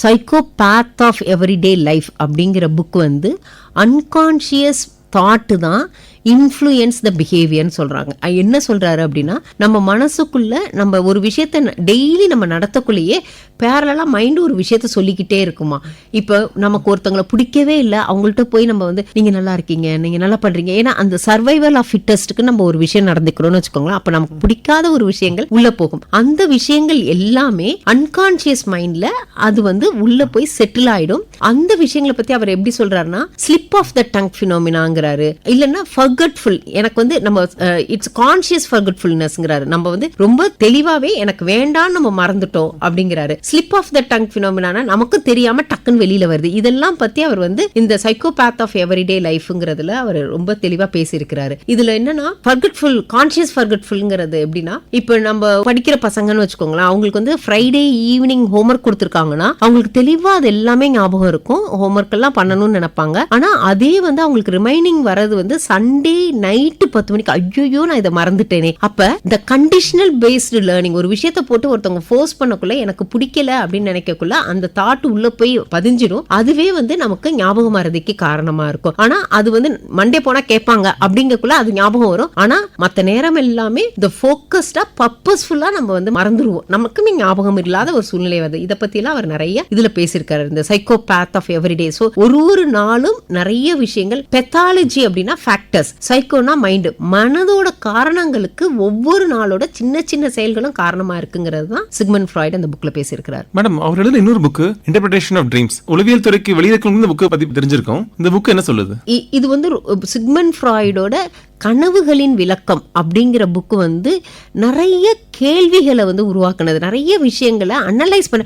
சைக்கோபேத் ஆஃப் எவ்ரிடே லைஃப் அப்படிங்கிற புக் வந்து அன்கான்ஷியஸ் தாட்டு தான் இன்ஃப்ளூயன்ஸ் த பிஹேவியர்னு சொல்றாங்க. என்ன சொல்றாரு அப்படின்னா, நம்ம மனசுக்குள்ள நம்ம ஒரு விஷயத்தை டெய்லி நம்ம நடத்தக்குள்ளேயே பேரலா மைண்டு ஒரு விஷயத்த சொல்லிக்கிட்டே இருக்குமா. இப்போ நமக்கு ஒருத்தவங்களை பிடிக்கவே இல்லை, அவங்கள்ட்ட போய் நம்ம வந்து நீங்க நல்லா இருக்கீங்க, நீங்க நல்லா பண்றீங்க, ஏன்னா அந்த சர்வைவல் ஆஃப் ஃபிட்டஸ்ட்க்கு நம்ம ஒரு விஷயம் நடந்துக்கிறோம்னு வச்சுக்கோங்களேன். அப்ப நமக்கு பிடிக்காத ஒரு விஷயங்கள் உள்ள போகும். அந்த விஷயங்கள் எல்லாமே அன்கான்சியஸ் மைண்ட்ல அது வந்து உள்ள போய் செட்டில் ஆயிடும். அந்த விஷயங்களை பத்தி அவர் எப்படி சொல்றாருன்னா, ஸ்லிப் ஆஃப் த டங் ஃபினோமினாங்கிறாரு. இல்லைன்னா ஃபர்கட்ஃபுல், எனக்கு வந்து நம்ம இட்ஸ் கான்ஷியஸ் ஃபர்கட்ஃபுல்னஸ்ங்கிறாரு. நம்ம வந்து ரொம்ப தெளிவாவே எனக்கு வேண்டான்னு நம்ம மறந்துட்டோம் அப்படிங்கிறாரு. Slip of the tongue phenomena நமக்கு தெரியாம டக்குன்னு வெளியில வருது. இதெல்லாம் பத்தி அவர் வந்து இந்த சைக்கோபேத் ஆஃப் எவ்ரிடே லைஃப்ங்கிறதுல அவர் ரொம்ப தெளிவா பேசியிருக்கிறாரு. இதுல என்னன்னா ஃபர்கட்ஃபுல், கான்ஷியஸ் ஃபர்கட்ஃபுல்ங்கிறது எப்படின்னா, இப்ப நம்ம படிக்கிற பசங்கன்னு வச்சுக்கோங்களேன், அவங்களுக்கு வந்து ஃப்ரைடே ஈவினிங் ஹோம்ஒர்க் கொடுத்துருக்காங்கன்னா அவங்களுக்கு தெளிவா அது எல்லாமே ஞாபகம் இருக்கும், ஹோம்ஒர்க் எல்லாம் பண்ணணும்னு நினைப்பாங்க. ஆனா அதே வந்து அவங்களுக்கு ரிமைனிங் வர்றது வந்து சண்டே நைட்டு 10 மணிக்கு, ஐயோ நான் இதை மறந்துட்டேனே. அப்ப இந்த கண்டிஷனல் பேஸ்டு லேர்னிங், ஒரு விஷயத்தை போட்டு ஒருத்தவங்க ஃபோர்ஸ் பண்ணக்குள்ள எனக்கு பிடிக்கல அப்படின்னு நினைக்கக்குள்ள அந்த தாட் உள்ள போய் பதிஞ்சிடும். அதுவே வந்து நமக்கு ஞாபகம் மறதிக்கு காரணமா இருக்கும். ஆனா அது வந்து மண்டே போனா கேட்பாங்க அப்படிங்கக்குள்ள அது ஞாபகம் வரும். ஆனா மத்த நேரம் எல்லாமே இந்த ஃபோக்கஸ்டா பர்பஸ்ஃபுல்லா நம்ம வந்து மறந்துடுவோம், நமக்குமே ஞாபகம் இல்லாத ஒரு சூழ்நிலை வருது. இதை பத்தி எல்லாம் அவர் நிறைய இதுல பேசியிருக்காரு, இந்த சைக்கோபேத் ஆஃப் எவ்ரிடே. சோ ஒரு நாளும் நிறைய விஷயங்கள். பெத்தாலஜி அப்படின்னா ஃபேக்டர்ஸ், சைக்கோனா மைண்ட், மனதோட காரணங்களுக்கு ஒவ்வொரு நாளோட சின்ன சின்ன செயல்களும் காரணமா இருக்குங்கிறது தான் சிக்மண்ட் ஃப்ராய்ட் அந்த புக்ல பேசியிருக்கிறார். மேடம், அவர் எழுதின இன்னொரு புக் இன்டர்பிரேஷன் ஆஃப் ட்ரீம்ஸ், உளவியல் துறைக்கு வெளியிருக்கும் இந்த புக்கை பத்தி தெரிஞ்சிருக்கும். இந்த புக் என்ன சொல்லுது? இது வந்து சிக்மண்ட் ஃப்ராய்டோட கனவுகளின் விளக்கம் அப்படிங்கிற புக் வந்து நிறைய கேள்விகளை வந்து உருவாக்குனது, நிறைய விஷயங்களை அனலைஸ் பண்ண,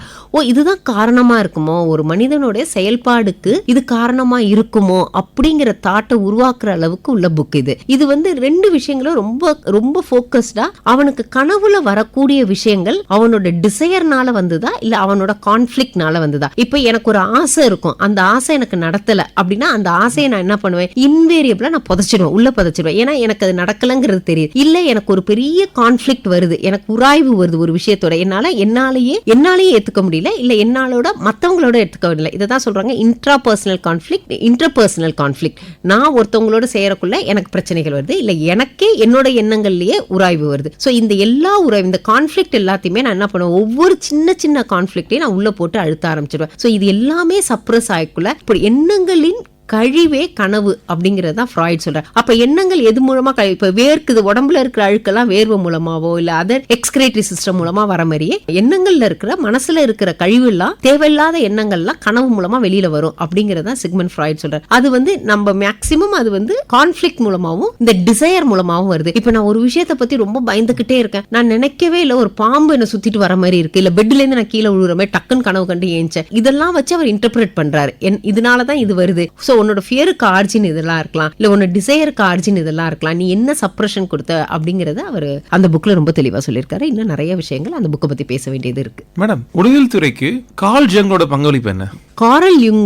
இதுதான் காரணமா இருக்குமோ, ஒரு மனிதனுடைய செயல்பாடுக்கு இது காரணமா இருக்குமோ அப்படிங்கிற தாட்டை உருவாக்குற அளவுக்கு உள்ள புக் இது. இது வந்து 2 விஷயங்களும் ரொம்ப ரொம்ப ஃபோக்கஸ்டா, அவனுக்கு கனவுல வரக்கூடிய விஷயங்கள் அவனோட டிசையர்னால வந்ததா இல்ல அவனோட கான்ஃபிளிக்ட்னால வந்ததா. இப்ப எனக்கு ஒரு ஆசை இருக்கும், அந்த ஆசை எனக்கு நடத்தல அப்படின்னா அந்த ஆசையை நான் என்ன பண்ணுவேன், இன்வேரியபிளா நான் புதைச்சிடுவேன், உள்ள புதைச்சிடுவேன். ஏன்னா எனக்கு அது நடக்கலங்கிறது தெரியுது. இல்ல எனக்கு ஒரு பெரிய கான்ஃபிளிக்ட் வருது, எனக்கு உராய்வு வருது ஒரு விஷயத்தோட, என்னாலேயே ஏத்துக்க முடியல, இல்ல என்னாலோட மத்தவங்களோட ஏத்துக்க முடியல. இதான் சொல்றாங்க இன்ட்ராபர்சனல் கான்ஃபிளிக்ட், இன்டர்பர்சனல் கான்ஃபிளிக்ட். நான் ஒருத்தவங்களோட செய்யறக்குள்ள எனக்கு பிரச்சனைகள் வருது, இல்ல எனக்கே என்னோட எண்ணங்கள்லயே உராய்வு வருது. சோ இந்த எல்லா உராய்வு, இந்த கான்ஃபிளிக்ட் எல்லாத்தையுமே நான் என்ன பண்ணுவேன், ஒவ்வொரு சின்ன சின்ன கான்ஃபிளிக்டையும் நான் உள்ள போட்டு அழுத்த ஆரம்பிச்சிருவேன். சோ இது எல்லாமே சப்ரஸ் ஆயிக்குள்ள இப்படி எண்ணங்களின் கழிவே கனவு அப்படிங்கறது தான் ஃப்ராய்ட் சொல்றார். அப்ப எண்ணங்கள் எது மூலமா இப்ப வேர்க்குது, உடம்புல இருக்கிற அழுக்கெல்லாம் வேர்வை மூலமாவோ இல்ல அதர் எக்ஸ்கிரேட்டரி சிஸ்டம் மூலமா வர மாதிரியே எண்ணங்கள்ல இருக்கிற மனசுல இருக்கிற கழிவு எல்லாம், தேவையில்லாத எண்ணங்கள்லாம் கனவு மூலமா வெளியில வரும் அப்படிங்கறத சிக்மண்ட் ஃப்ராய்ட் சொல்றார். அது நம்ம மேக்சிமம் அது கான்ஃபிளிக்ட் மூலமாவும் இந்த டிசையர் மூலமாவும் வருது. இப்ப நான் ஒரு விஷயத்தை பத்தி ரொம்ப பயந்துகிட்டே இருக்கேன், நான் நினைக்கவே இல்ல ஒரு பாம்பு என்ன சுத்திட்டு வர மாதிரி இருக்கு, இல்ல பெட்ல இருந்து நான் கீழே விழுற மாதிரி டக்குன்னு கனவு கண்டு ஏஞ்சேன், இதெல்லாம் வச்சு அவர் இன்டர்பிரேட் பண்றாரு. இதனாலதான் இது வருது. சோ உன்னோட ஃபியருக்கு ஆர்ஜின் இதெல்லாம் இருக்கலாம், இல்ல உன்னோட டிசையருக்கு ஆர்ஜின் இதெல்லாம் இருக்கலாம், நீ என்ன சப்ரஷன் கொடுத்த அப்படிங்கறத அவர் அந்த புக்ல ரொம்ப தெளிவா சொல்லியிருக்காரு. இன்னும் நிறைய விஷயங்கள் அந்த புக்கை பத்தி பேச வேண்டியது இருக்கு. மேடம், உளவியல் துறைக்கு கார்ல் ஜங்கோட பங்களிப்பு என்ன? கார்ல் யுங்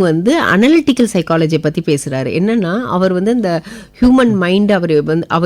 அனலிட்டிக்கல் சைக்காலஜியை பத்தி பேசுறாரு. என்னன்னா அவர் இந்த ஹியூமன் மைண்ட் அவர்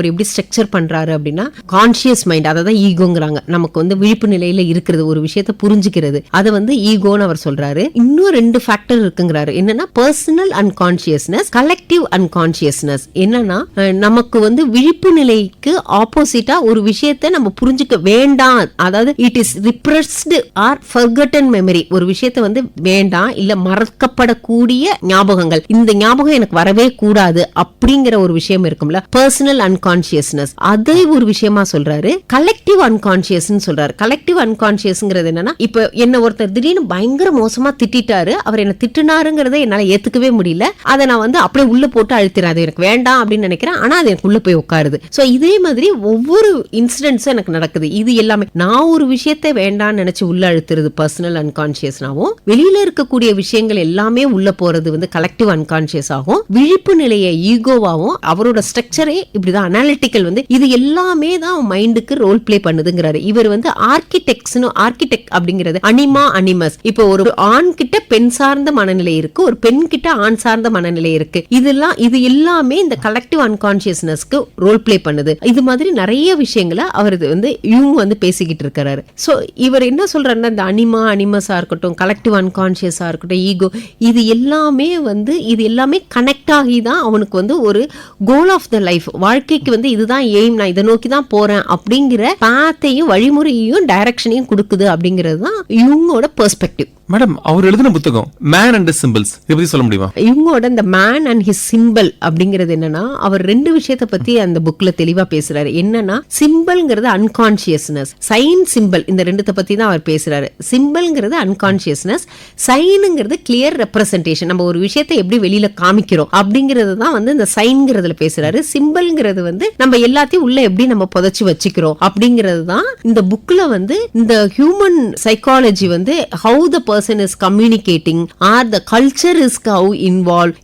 எப்படி ஸ்ட்ரக்சர் பண்றாரு அப்படின்னா, கான்சியஸ் மைண்ட், அதான் ஈகோங்கிறாங்க. நமக்கு விழிப்பு நிலையில இருக்கிறது, ஒரு விஷயத்தை புரிஞ்சுக்கிறது, அதை ஈகோன்னு அவர் சொல்றாரு. இன்னும் 2 ஃபேக்டர் இருக்குங்கிறாரு. என்னன்னா பர்சனல் அன்கான்சியஸ்னஸ், கலெக்டிவ் அன்கான்சியஸ்னஸ். என்னன்னா நமக்கு விழிப்பு நிலைக்கு ஆப்போசிட்டா ஒரு விஷயத்தை நம்ம புரிஞ்சுக்க வேண்டாம், அதாவது it is repressed or forgotten memory. ஒரு விஷயத்தை வேண்டாம், இல்ல மறக்கப்படக்கூடிய ஞாபகங்கள், இந்த ஞாபகம் எனக்கு வரவே கூடாது அப்படிங்கிற ஒரு விஷயம் இருக்கும்ல, பர்சனல் அன்கான்சியஸ்னஸ். அதை ஒரு விஷயமா சொல்றாரு. கலெக்டிவ் அன்கான்சியஸ் சொல்றாரு. கலெக்டிவ் அன்கான்சியஸ்ங்கிறது என்னன்னா, இப்ப என்ன ஒருத்தர் திடீர்னு பயங்கர மோசமா திட்டாரு, அவர் என்ன திட்டுனாருங்கிறத என்னால ஏத்துக்கவே முடியல, அதை நான் அப்படியே உள்ள போட்டு அழுத்திறேன், அது எனக்கு வேண்டாம் அப்படின்னு நினைக்கிறேன், ஆனா அது எனக்கு உள்ள போய் உட்காருது. சோ இதே மாதிரி ஒவ்வொரு இன்சிடென்ட்ஸும் எனக்கு நடக்குது. இது எல்லாமே நான் ஒரு விஷயத்தை வேண்டாம்னு நினைச்சு உள்ள அழுத்துறது பர்சனல் அன்கான்சியஸ்னாவும், வெளியில இருக்கக்கூடிய விஷயங்கள் எல்லாமே உள்ள போறது கலெக்டிவ் அன்கான்சியஸ் ஆகும். விழிப்பு நிலையை ஈகோவாவும், அவரோட ஸ்ட்ரக்சரே இப்படிதான் அனாலிட்டிக்கல் இது எல்லாமே தான் மைண்டுக்கு ரோல் பிளே பண்ணுதுங்கிறாரு. இவர் ஆர்கிடெக்ட் அப்படிங்கிறது அனிமா அனிமஸ். இப்போ ஒரு ஆண் கிட்ட பெண் சார்ந்த மனநிலை இருக்கு, ஒரு பெண் கிட்ட ஆண் சார்ந்த மனநிலை இருக்கு. இது எல்லாமே இந்த கலெக்டிவ் அன்கான்சியஸ்னஸ்க்கு ரோல் பிளே பண்ணுது. இது மாதிரி நிறைய விஷயங்களை அவர் யூங் பேசிக்கிட்டு இருக்காரு. சோ இவர் என்ன சொல்றாருன்னா, இந்த அனிமஸா இருக்கட்டும், கலெக்டிவ் அன்கான்சியஸா இருக்கட்டும், ஈகோ, இது எல்லாமே கனெக்ட் ஆகி தான் அவனுக்கு ஒரு கோல் ஆஃப் த லைஃப், வாழ்க்கைக்கு இதுதான் எய்ம், நான் இதை நோக்கி தான் போறேன் அப்படிங்கிற பாத்தையும் வழிமுறையையும் டைரக்ஷனையும் கொடுக்குது அப்படிங்கிறது தான் யூங்கோட பெர்ஸ்பெக்டிவ். மேடம், அவர் எழுதின புத்தகம் மேன் அண்ட் சிம்பிள்ஸ், இதை பத்தி சொல்ல முடியுமா? இவங்களோட இந்த மேன் அண்ட் ஹிஸ் சிம்பிள் அப்படிங்கிறது என்னன்னா, அவர் 2 விஷயத்தை பத்தி அந்த புக்ல தெளிவா பேசுறாரு. என்னன்னா, சிம்பிள்ங்கிறது அன்கான்சியஸ்னஸ், சைன் சிம்பிள், இந்த 2 பத்தி தான் அவர் பேசுறாரு. சிம்பிள்ங்கிறது அன்கான்சியஸ்னஸ், சைனுங்கிறது கிளியர் ரெப்ரசன்டேஷன், நம்ம ஒரு விஷயத்தை எப்படி வெளியில காமிக்கிறோம் அப்படிங்கிறது தான் இந்த சைன்ங்கிறதுல பேசுறாரு. சிம்பிள்ங்கிறது நம்ம எல்லாத்தையும் உள்ள எப்படி நம்ம புதைச்சு வச்சுக்கிறோம் அப்படிங்கிறது தான் இந்த புக்ல இந்த human psychology how the person is communicating or the culture is how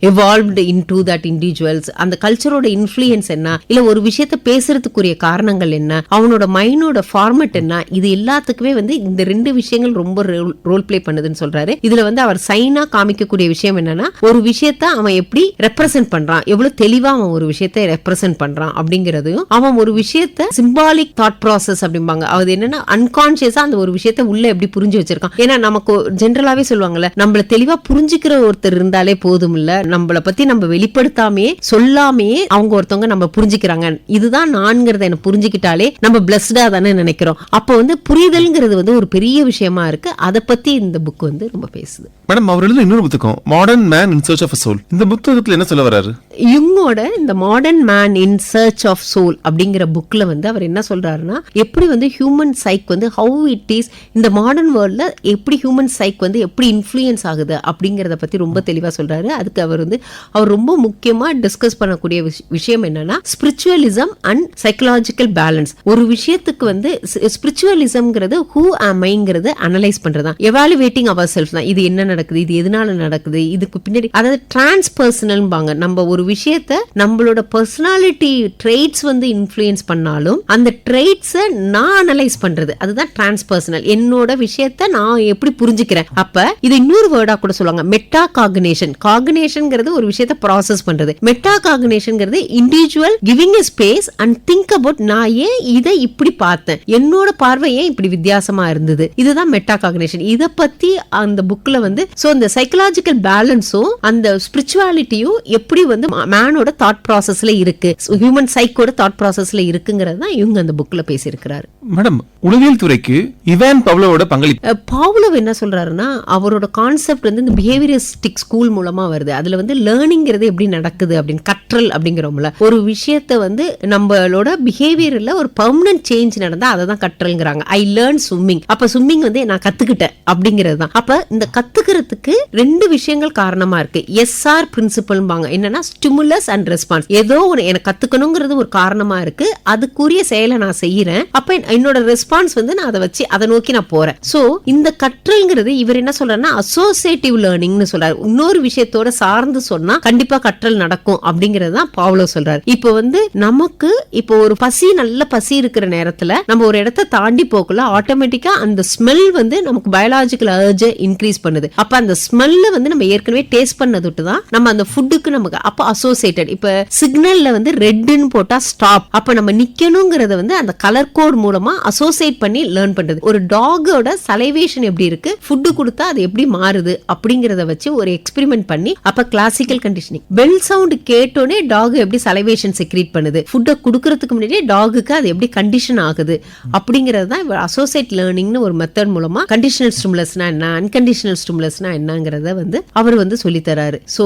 evolved into that individuals, அந்த கல்ச்சரோட இன்ஃப்ளூயன்ஸ் என்ன, இல்ல ஒரு விஷயத்தை பேசுறதுக்குரிய காரணங்கள் என்ன, அவனோட மைண்டோட ஃபார்மட் என்ன, இது எல்லாத்துக்குமே இந்த 2 விஷயங்கள் ரொம்ப ரோல் பிளே பண்ணுதுன்னு சொல்றாரு. இதுல அவர் சைனா காமிக்கக்கூடிய விஷயம் என்னன்னா, ஒரு விஷயத்தை அவன் எப்படி ரெப்ரசென்ட் பண்றான், எவ்வளவு தெளிவா அவன் ஒரு விஷயத்தை ரெப்ரசென்ட் பண்றான் அப்படிங்கறதையும், அவன் ஒரு விஷயத்தை சிம்பாலிக் தாட் ப்ராசஸ் அப்படிம்பாங்க, அது என்னன்னா அன்கான்சியஸா அந்த ஒரு விஷயத்தை உள்ள எப்படி புரிஞ்சு வச்சிருக்கான். ஏன்னா நமக்கு ஜெனரலாவே சொல்லுவாங்கல்ல, நம்மள தெளிவா புரிஞ்சுக்கிற ஒருத்தர் இருந்தாலே போதும், இல்ல நம்மள பத்தி நம்ம வெளிப்படுத்தாமே சொல்லாமையே அவங்க ஒருத்தவங்க நம்ம புரிஞ்சுக்கிறாங்க, இதுதான் நான்கிறத என்ன புரிஞ்சுக்கிட்டாலே நம்ம பிளஸ்டா தானே நினைக்கிறோம். அப்போ புரிதல்ங்கிறது ஒரு பெரிய விஷயமா இருக்கு. அதை பத்தி இந்த புக் ரொம்ப பேசுது. மேடம், அவர் எழுதின இன்னொரு புத்தகம் modern man in search of a soul, இந்த புத்தகத்துல என்ன சொல்ல வராரு? யுங்கோட இந்த modern man in search of soul அப்படிங்கிற புக்ல அவர் என்ன சொல்றாருன்னா, எப்படி human psyche how it is இந்த மாடர்ன் வேர்ல்ட்ல எப்படி ஹியூமன் சைக் எப்படி இன்ஃப்ளூயன்ஸ் ஆகுது அப்படிங்கறத பத்தி ரொம்ப தெளிவா சொல்றாரு. அதுக்கு அவர் ரொம்ப முக்கியமா டிஸ்கஸ் பண்ணக்கூடிய விஷயம் என்னன்னா, ஸ்பிரிச்சுவலிசம் அண்ட் சைக்கலாஜிக்கல் பேலன்ஸ். ஒரு விஷயத்துக்கு ஸ்பிரிச்சுவலிசம்ங்கிறது ஹூ ஆம் ஐங்கிறது அனலைஸ் பண்றதா, எவாலுவேட்டிங் அவர் செல்ஃப் தான், இது என்ன நடக்குது, இது எதனால நடக்குது, இதுக்கு பின்னாடி, அதாவது டிரான்ஸ்பர்சனல்பாங்க. நம்ம ஒரு விஷயத்த நம்மளோட பர்சனாலிட்டி ட்ரெய்ட்ஸ் வந்து இன்ஃப்ளூயன்ஸ் பண்ணாலும் அந்த ட்ரெய்ட்ஸை நான் அனலைஸ் பண்றது, அதுதான் டிரான்ஸ்பர்சனல். என்னோட விஷயத்த நான் எப்படி புரிஞ்சுக்கிறேன். அப்ப இது இன்னொரு வேர்டா கூட சொல்லுவாங்க, மெட்டா காக்னிஷன். காக்னிஷன்ங்கிறது ஒரு விஷயத்தை ப்ராசஸ் பண்றது. மெட்டா காக்னிஷன்ங்கிறது individual giving a space and think about, நான் ஏன் இதை இப்படி பார்த்தேன், என்னோட பார்வை ஏன் இப்படி வித்தியாசமா இருந்தது, இதுதான் மெட்டா காக்னிஷன். இத பத்தி அந்த புக்ல வந்து சோ இந்த சைக்கலாஜிக்கல் பேலன்ஸும் அந்த ஸ்பிரிச்சுவாலிட்டியும் எப்படி வந்து மேனோட தாட் ப்ராசஸ்ல இருக்கு, ஹியூமன் சைக்கோட தாட் ப்ராசஸ்ல இருக்குங்கிறது தான் இவங்க அந்த புக்ல பேசியிருக்கிறாரு. மேடம், உளவியல் துறைக்கு இவான் பவ்லோவோட பங்களிப்பு. பவ்லோவ் என்ன சொல்றாருன்னா, அவரோட கான்செப்ட் வந்து இந்த பிஹேவியரிஸ்டிக் ஸ்கூல் மூலமா வருது. அதுல வந்து லேர்னிங்கிறது எப்படி நடக்குது அப்படின்னு, கற்றல் அப்படிங்கிறோம்ல, ஒரு விஷயத்த வந்து நம்மளோட பிஹேவியர்ல ஒரு பெர்மனன்ட் சேஞ்ச் நடந்தா அதை தான் கற்றல்ங்கிறாங்க. I learn swimming. அப்ப ஸ்விம்மிங் வந்து நான் கத்துக்கிட்டேன் அப்படிங்கிறது தான். அப்ப இந்த கத்துக்கிறதுக்கு ரெண்டு விஷயங்கள் காரணமா இருக்கு. எஸ்ஆர் பிரின்சிபல்பாங்க. என்னன்னா ஸ்டிமுலஸ் அண்ட் ரெஸ்பான்ஸ். ஏதோ ஒரு எனக்கு கத்துக்கணுங்கிறது ஒரு காரணமா இருக்கு, அதுக்குரிய செயலை நான் செய்யறேன். அப்ப என்னோட ரெஸ்பான்ஸ் வந்து நான் அதை வச்சு அதை நோக்கி நான் போறேன். சோ இந்த கற்றல்ங்கிறது இவர் என்ன சொல்றாருன்னா அசோசியேட்டிவ் லேர்னிங்னு சொல்றாரு. இன்னொரு விஷயத்தோட சார்ந்து சொன்னா கண்டிப்பா கற்றல் நடக்கும் அப்படிங்கிறது தான் பவுலோ சொல்றாரு. இப்போ வந்து நமக்கு இப்போ ஒரு பசி, நல்ல பசி இருக்கிற நேரத்துல நம்ம ஒரு இடத்தை தாண்டி போகல, ஆட்டோமேட்டிக்கா அந்த ஸ்மெல் வந்து நமக்கு பயாலஜிக்கல் அர்ஜை இன்க்ரீஸ் பண்ணுது. அப்ப அந்த ஸ்மெல்ல வந்து நம்ம ஏற்கனவே டேஸ்ட் பண்ணதுட்டு தான் நம்ம அந்த ஃபுட்டுக்கு நமக்கு அப்ப அசோசியேட்டட். இப்ப சிக்னல்ல வந்து ரெட்னு போட்டா ஸ்டாப், அப்ப நம்ம நிக்கணுங்கிறத வந்து அந்த கலர் கோட் மூலமா அசோசியேட் பண்ணி லேர்ன் பண்றது. ஒரு டாகோட சலைவேஷன் எப்படி இருக்கு, ஃபுட்டு கொடுத்தா அது எப்படி மாறுது அப்படிங்கறத வச்சு ஒரு எக்ஸ்பெரிமெண்ட் பண்ணி, அப்ப கிளாசிக்கல் கண்டிஷனிங், பெல் சவுண்ட் கேட்டோனே டாக் எப்படி சலைவேஷன் செக்ரீட் பண்ணுது, ஃபுட்டை கொடுக்கறதுக்கு முன்னாடியே டாகுக்கு அது எப்படி கண்டிஷன் ஆகுது அப்படிங்கிறது தான் அசோசியேட் லேர்னிங்னு ஒரு மெத்தட் மூலமா கண்டிஷனல் ஸ்டிமுலஸ்னா என்ன, அன்கண்டிஷனல் ஸ்டிமுலஸ்னா என்னங்கிறத வந்து அவர் வந்து சொல்லி தராரு. சோ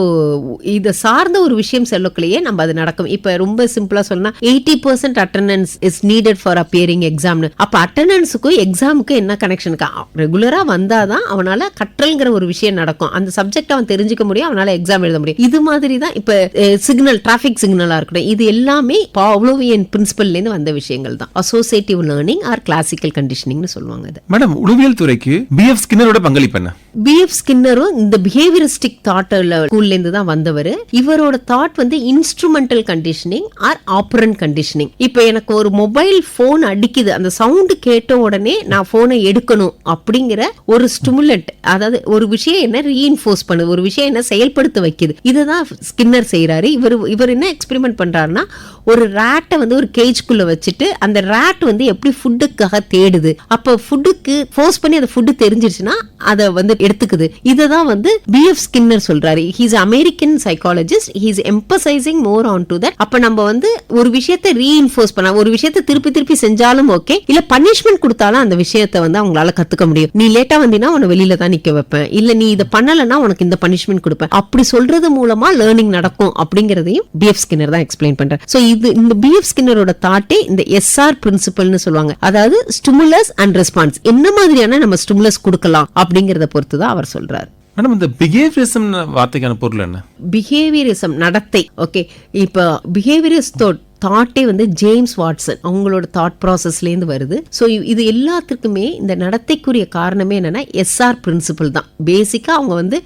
இத சார்ந்த ஒரு விஷயம் சொல்லக்குள்ளேயே நம்ம அது நடக்கும். இப்ப ரொம்ப சிம்பிளா சொன்னா 80% attendance is needed for appearing எக்ஸாம்னு. அப்ப அட்டெண்டன்ஸுக்கும் எக்ஸாமுக்கு என்ன கனெக்ஷன்? ரெகுலரா வந்தாதான் அவனால கற்றல்ங்கிற ஒரு விஷயம் நடக்கும், அந்த சப்ஜெக்ட் அவன் தெரிஞ்சுக்க முடியும், அவனால எக்ஸாம் எழுத முடியும். இது மாதிரி தான் இப்ப சிக்னல், டிராபிக் சிக்னலா இருக்கட்டும், இது எல்லாமே பவ்லோவியன் பிரின்சிபல்ல இருந்து வந்த விஷயங்கள் தான். அசோசியேட்டிவ் லேர்னிங் ஆர் கிளாசிக்கல் கண்டிஷனிங்னு சொல்லுவாங்க. மேடம், உளவியல் துறைக்கு பிஎஃப் ஸ்கின்னரோட பங்களிப்பு என்ன? பிஎஃப் ஸ்கின்னரும் இந்த பிஹேவியரிஸ்டிக் தாட் ஸ்கூல்ல இருந்து தான் வந்தவர். இவரோட தாட் வந்து instrumental conditioning or operant conditioning. இப்ப எனக்கு ஒரு மொபைல் போன் அடிக்குது, அந்த சவுண்ட் கேட்ட உடனே நான் போனை எடுக்கணும் அப்படிங்கிற ஒரு ஸ்டிமுலட், அதாவது ஒரு விஷயம் என்ன ரீஇன்ஃபோர்ஸ் பண்ணுது, ஒரு விஷயம் என்ன செயல்படுத்த வைக்குது, இதுதான் ஸ்கின்னர் செய்யறாரு. இவர் என்ன எக்ஸ்பெரிமெண்ட் பண்றாருன்னா, ஒரு ராட்டை வந்து ஒரு கேஜ்குள்ள வச்சுட்டு அந்த ராட் வந்து எப்படி ஃபுட்டுக்காக தேடுது, அப்ப ஃபுட்டுக்கு ஃபோர்ஸ் பண்ணி அந்த ஃபுட்டு தெரிஞ்சிருச்சுன்னா அதை வந்து எடுத்துக்குது. இததான் வந்து பிஎஃப் ஸ்கின்னர் சொல்றாரு. He's American psychologist. He's emphasising more on to that. அப்ப நம்ம வந்து ஒரு விஷயத்தை ரீஇன்ஃபோர்ஸ் பண்ண, ஒரு விஷயத்தை திருப்பி திருப்பி செஞ்சாலும் ஓகே, இல்ல பனிஷ்மெண்ட் கொடுத்தாலும் அந்த விஷயத்தை வந்து அவங்களால கத்துக்க முடியும். நீ லேட்டா வந்தீங்கன்னா உன்னை வெளியில தான் நிக்க வைப்பேன், இல்ல நீ இதை பண்ணலன்னா உனக்கு இந்த பனிஷ்மெண்ட் கொடுப்பேன், அப்படி சொல்றது மூலமா லேர்னிங் நடக்கும் அப்படிங்கறதையும் பிஎஃப் ஸ்கின்னர் தான் எக்ஸ்பிளைன் பண்றாரு. சோ இது இந்த பிஎஃப் ஸ்கின்னரோட தாட்டே இந்த எஸ்ஆர் பிரின்சிபல்னு சொல்லுவாங்க. அதாவது ஸ்டிமுலஸ் அண்ட் ரெஸ்பான்ஸ், என்ன மாதிரியான நம்ம ஸ்டிமுலஸ் கொடுக்கலாம் அப்படிங்கறத பொறுத்து தான் அவர் சொல்றாரு. மேடம், இந்த பிஹேவியரிசம் வார்த்தைக்கான பொருள் என்ன? பிஹேவியரிசம் நடத்தை. ஓகே, இப்ப பிஹேவியரிஸ்ட் தாட்டே வந்து ஜேம்ஸ் வாட்சன் அவங்களோட தாட் ப்ராசஸ்ல இருந்து வருது. ஸோ இது எல்லாத்துக்குமே இந்த நடத்தைக்குரிய காரணமே என்னன்னா எஸ்ஆர் பிரின்சிபல் தான். பேசிக்கா அவங்க வந்து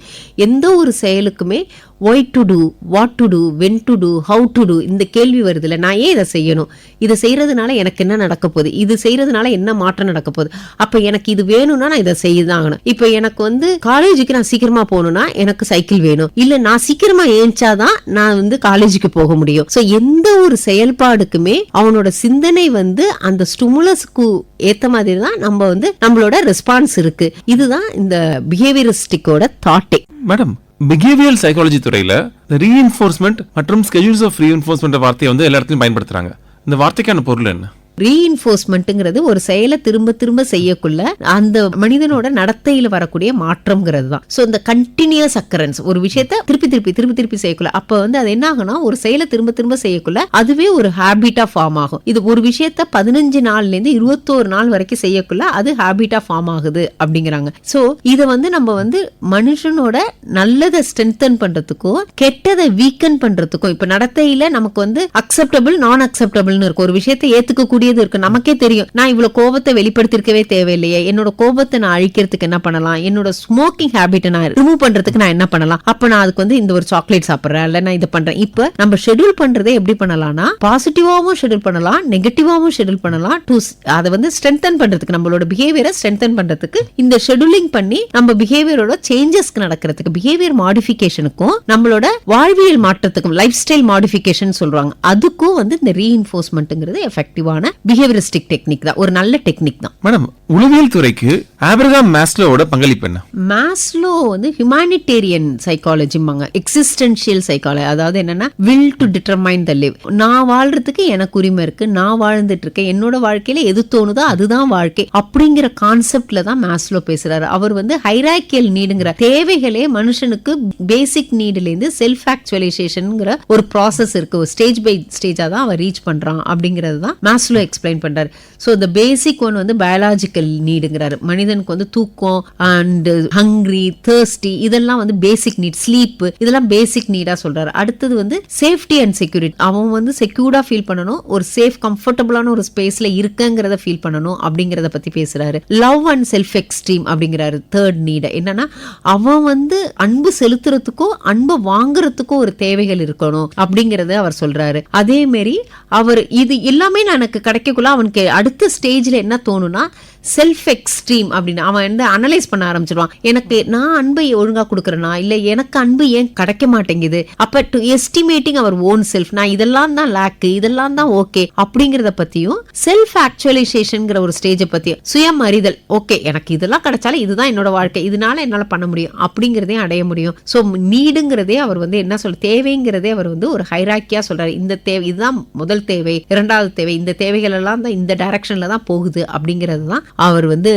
எந்த ஒரு செயலுக்குமே why to do, what to do, when to do, how to do, இந்த கேள்வி வருது இல்ல, நான் ஏன் இதை செய்யணும், இதை செய்யறதுனால எனக்கு என்ன நடக்க போகுது, இது செய்யறதுனால என்ன மாற்றம் நடக்க போகுது, அப்ப எனக்கு இது வேணும்னா நான் இதை செய்யதான் ஆகணும். இப்ப எனக்கு வந்து காலேஜுக்கு நான் சீக்கிரமா போகணும்னா எனக்கு சைக்கிள் வேணும், இல்ல நான் சீக்கிரமா ஏஞ்சாதான் நான் வந்து காலேஜுக்கு போக முடியும். சோ எந்த ஒரு செயல்பாடுக்குமே அவனோட சிந்தனை வந்து அந்த ஸ்டிமுலஸ்க்கு ஏத்த மாதிரி தான் நம்ம வந்து நம்மளோட ரெஸ்பான்ஸ் இருக்கு. இதுதான் இந்த பிஹேவியரிஸ்டிக்கோட தாட்டே. மேடம், பிஹேவியரல் சைக்காலஜி துறையில ரீஇன்ஃபோர்ஸ்மெண்ட் மற்றும் ஸ்கெட்யூல்ஸ் ஆஃப் ரீஇன்ஃபோர்ஸ்மெண்ட் வார்த்தையை வந்து எல்லா இடத்துலயும் பயன்படுத்துறாங்க. இந்த வார்த்தைக்கான பொருள் என்ன? ரீஇன்ஃபோர்ஸ்மெண்ட்ங்கிறது ஒரு செயலை திரும்ப திரும்ப செய்யக்குள்ள அந்த மனிதனோட நடத்தையில வரக்கூடிய மாற்றம்ங்கிறது தான். சோ இந்த கண்டினியூஸ் அக்கரன்ஸ், ஒரு விஷயத்தை திருப்பி திருப்பி திருப்பி திருப்பி செய்யக்குள்ள, அப்ப வந்து அது என்ன ஆகும்னா ஒரு செயலை திரும்ப திரும்ப செய்யக்குள்ள அதுவே ஒரு ஹேபிட்டா ஃபார்ம் ஆகும். இது ஒரு விஷயத்த 15 நாள்ல இருந்து 21 நாள் வரைக்கும் செய்யக்குள்ள அது ஹேபிட்டா ஃபார்ம் ஆகுது அப்படிங்கிறாங்க. சோ இத வந்து நம்ம வந்து மனுஷனோட நல்லதை ஸ்ட்ரென்தன் பண்றதுக்கும் கெட்டதை வீக்கன் பண்றதுக்கும், இப்ப நடத்தையில நமக்கு வந்து அக்செப்டபிள் நான் அக்செப்டபிள்னு இருக்கும். ஒரு விஷயத்தை ஏத்துக்கக்கூடிய கூடியது இருக்கு. நமக்கே தெரியும், நான் இவ்வளவு கோபத்தை வெளிப்படுத்திருக்கவே தேவையில்லையே, என்னோட கோபத்தை நான் அழிக்கிறதுக்கு என்ன பண்ணலாம், என்னோட ஸ்மோக்கிங் ஹேபிட்டை நான் ரிமூவ் பண்றதுக்கு நான் என்ன பண்ணலாம், அப்ப நான் அதுக்கு வந்து இந்த ஒரு சாக்லேட் சாப்பிடுறேன், இல்ல நான் இதை பண்றேன். இப்ப நம்ம ஷெட்யூல் பண்றதை எப்படி பண்ணலாம்னா, பாசிட்டிவாவும் ஷெட்யூல் பண்ணலாம், நெகட்டிவாவும் ஷெட்யூல் பண்ணலாம். அதை வந்து ஸ்ட்ரென்தன் பண்றதுக்கு, நம்மளோட பிஹேவியரை ஸ்ட்ரென்தன் பண்றதுக்கு இந்த ஷெட்யூலிங் பண்ணி நம்ம பிஹேவியரோட சேஞ்சஸ்க்கு நடக்கிறதுக்கு, பிஹேவியர் மாடிஃபிகேஷனுக்கும் நம்மளோட வாழ்வியல் மாற்றத்துக்கும், லைஃப் ஸ்டைல் மாடிஃபிகேஷன் சொல்றாங்க, அதுக்கும் வந்து இந்த ரீஇன்ஃபோர்ஸ்மெண்ட்ங்கிறது எஃபெக்டிவான பிஹேவியரிஸ்டிக் டெக்னிக் தான், ஒரு நல்ல டெக்னிக் தான். மேடம், உளவியல் துறைக்கு ஆபிரகாம் மாஸ்லோவோட பங்களிப்பு என்ன? மாஸ்லோ வந்து ஹியூமானிட்டேரியன் சைக்காலஜிம்பாங்க, எக்ஸிஸ்டென்ஷியல் சைக்காலஜி. அதாவது என்னன்னா, will to determine the live. நான் வாழ்றதுக்கு எனக்கு உரிமை இருக்கு, நான் வாழ்ந்துட்டு இருக்கேன், என்னோட வாழ்க்கையில எது தோணுதோ அதுதான் வாழ்க்கை அப்படிங்கிற கான்செப்ட்ல தான் மாஸ்லோ பேசுறாரு. அவர் வந்து ஹைரார்க்கியல் நீடுங்கிற தேவைகளே மனுஷனுக்கு பேசிக் நீடுல இருந்து செல்ஃப் ஆக்சுவலைசேஷன்ங்கிற ஒரு ப்ராசஸ் இருக்கு, ஒரு ஸ்டேஜ் பை ஸ்டேஜா தான் அவர் ரீச் பண்றான் அப்படிங்கறது தான் மாஸ்லோ எக்ஸ்பிளைன் பண்றாரு. சோ த பேசிக் ஒன் வந்து பயாலஜிக்கல் நீடுங்கிறாரு. மனிதனுக்கு வந்து தூக்கம் அண்ட் ஹங்கிரி, தர்ஸ்டி, இதெல்லாம் வந்து பேசிக் நீட். ஸ்லீப், இதெல்லாம் பேசிக் நீடா சொல்றாரு. அடுத்தது வந்து சேஃப்டி அண்ட் செக்யூரிட்டி. அவன் வந்து செக்யூர்டா ஃபீல் பண்ணணும், ஒரு சேஃப் கம்ஃபர்டபுளான ஒரு ஸ்பேஸ்ல இருக்கங்கிறத ஃபீல் பண்ணணும் அப்படிங்கறத பத்தி பேசுறாரு. லவ் அண்ட் செல்ஃப் எக்ஸ்ட்ரீம் அப்படிங்கிறாரு. தேர்ட் நீட் என்னன்னா, அவன் வந்து அன்பு செலுத்துறதுக்கோ அன்பை வாங்குறதுக்கோ ஒரு தேவைகள் இருக்கணும் அப்படிங்கறத அவர் சொல்றாரு. அதே மாதிரி அவர் இது எல்லாமே எனக்கு கிடைக்கக்குள்ள அவனுக்கு அடுத்த ஸ்டேஜ்ல என்ன தோணும்னா, செல்ஃப் எக்ஸ்ட்ரீம் அப்படின்னு அவன் வந்து அனலைஸ் பண்ண ஆரம்பிச்சிடுவான். எனக்கு நான் அன்பை ஒழுங்கா கொடுக்கறேனா, இல்ல எனக்கு அன்பு ஏன் கிடைக்க மாட்டேங்குது, அப்ப to estimating our own self, நான் இதெல்லாம் தான் லேக்கு, இதெல்லாம் தான் ஓகே அப்படிங்கறத பத்தியும், செல்ஃப் ஆக்சுவலைசேஷன்ங்கிற ஒரு ஸ்டேஜை பத்தியும், சுயமறிதல், ஓகே எனக்கு இதெல்லாம் கிடைச்சாலும் இதுதான் என்னோட வாழ்க்கை, இதனால என்னால பண்ண முடியும் அப்படிங்கறதையும் அடைய முடியும். சோ நீடுங்கிறதே அவர் வந்து என்ன சொல்ற, தேவைங்கிறதே அவர் வந்து ஒரு ஹைரார்க்கியா சொல்றாரு. இந்த தேவை இதுதான் முதல் தேவை, இரண்டாவது தேவை, இந்த தேவைகள் எல்லாம் தான் இந்த டைரக்ஷன்ல தான் போகுது அப்படிங்கிறது தான் அவர் வந்து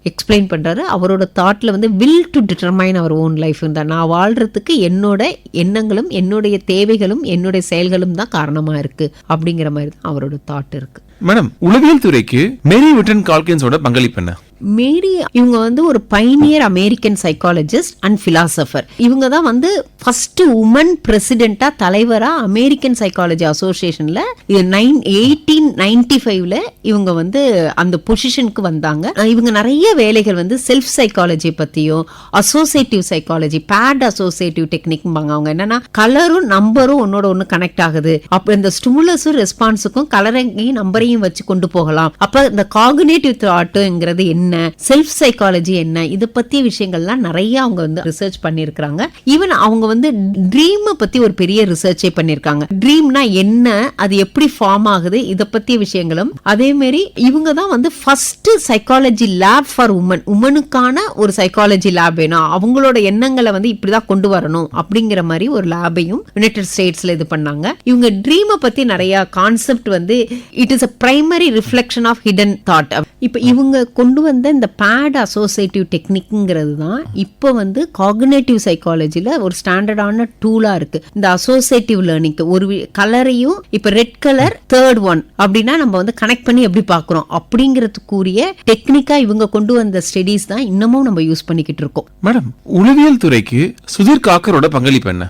எக்ஸ்பிளைன் பண்றாரு. அவரோட தாட்ல வந்து will to determine our own life. நான் வாழ்றதுக்கு என்னோட எண்ணங்களும் என்னுடைய தேவைகளும் என்னுடைய செயல்களும் தான் காரணமா இருக்கு அப்படிங்கிற மாதிரி தான் அவரோட தாட் இருக்கு. மேடம், உளவியல் துறைக்கு மேரி விட்டன் கால்கின்ஸோட பங்களிப்பு என்ன? மேரி இவங்க வந்து ஒரு Pioneer American psychologist and philosopher. இவங்க தான் வந்து ஃபர்ஸ்ட் உமன் பிரசிடென்டா, தலைவரா அமெரிக்கன் சைக்காலஜி அசோசியேஷன்ல 1895ல இவங்க வந்து அந்த பொசிஷனுக்கு வந்தாங்க. இவங்க நிறைய வேலைகள் வந்து செல்ஃப் சைக்காலஜி பத்தியும், அசோசியேட்டிவ் சைக்காலஜி, பேட் அசோசியேட்டிவ் டெக்னிக்பாங்க. அவங்க என்னன்னா, கலரும் நம்பரும் ஒன்னோட ஒன்னு கனெக்ட் ஆகுது, அப்ப இந்த ஸ்டிமுலஸும் ரெஸ்பான்ஸுக்கும் கலரையும் நம்பரையும் வச்சு கொண்டு போகலாம். அப்ப இந்த காகுனேட்டிவ் தாட்ங்கிறது என்ன, செல்ஃப் சைக்காலஜி என்ன, இத பத்திய விஷயங்கள்லாம் நிறைய அவங்க வந்து ரிசர்ச் பண்ணிருக்காங்க. ஈவன் அவங்க வந்து ட்ரீம் பத்தி ஒரு பெரிய ரிசர்ச்சே பண்ணிருக்காங்க. ட்ரீம்னா என்ன, அது எப்படி ஃபார்ம் ஆகுது, இத பத்திய விஷயங்களும். அதே மாதிரி இவங்க தான் வந்து first psychology lab for woman, உமனுக்கான ஒரு சைக்காலஜி லேப் வேணும், அவங்களோட எண்ணங்களை வந்து இப்படிதான் கொண்டு வரணும் அப்படிங்கிற மாதிரி ஒரு லேபையும் யுனைடெட் ஸ்டேட்ஸ்ல இது பண்ணாங்க. இவங்க ட்ரீமை பத்தி நிறைய கான்செப்ட் வந்து it is a primary reflection of hidden thought. இப்ப இவங்க கொண்டு வந்த இந்த பேட் அசோசியேட்டிவ் டெக்னிக்ங்கிறது தான் இப்போ வந்து காக்னிட்டிவ் சைக்காலஜில ஒரு ஸ்டாண்டர்டான டூலா இருக்கு. இந்த அசோசியேட்டிவ் லேர்னிங்க்கு ஒரு கலரையும், இப்ப ரெட் கலர் தேர்ட் ஒன் அப்படின்னா நம்ம வந்து கனெக்ட் பண்ணி எப்படி பாக்குறோம் அப்படிங்கிறதுக்குரிய டெக்னிக்கா இவங்க கொண்டு வந்த ஸ்டடிஸ் தான் இன்னமும் நம்ம யூஸ் பண்ணிக்கிட்டு இருக்கோம். மேடம், உளவியல் துறைக்கு சுதீர் காக்கரோட பங்களிப்பு என்ன?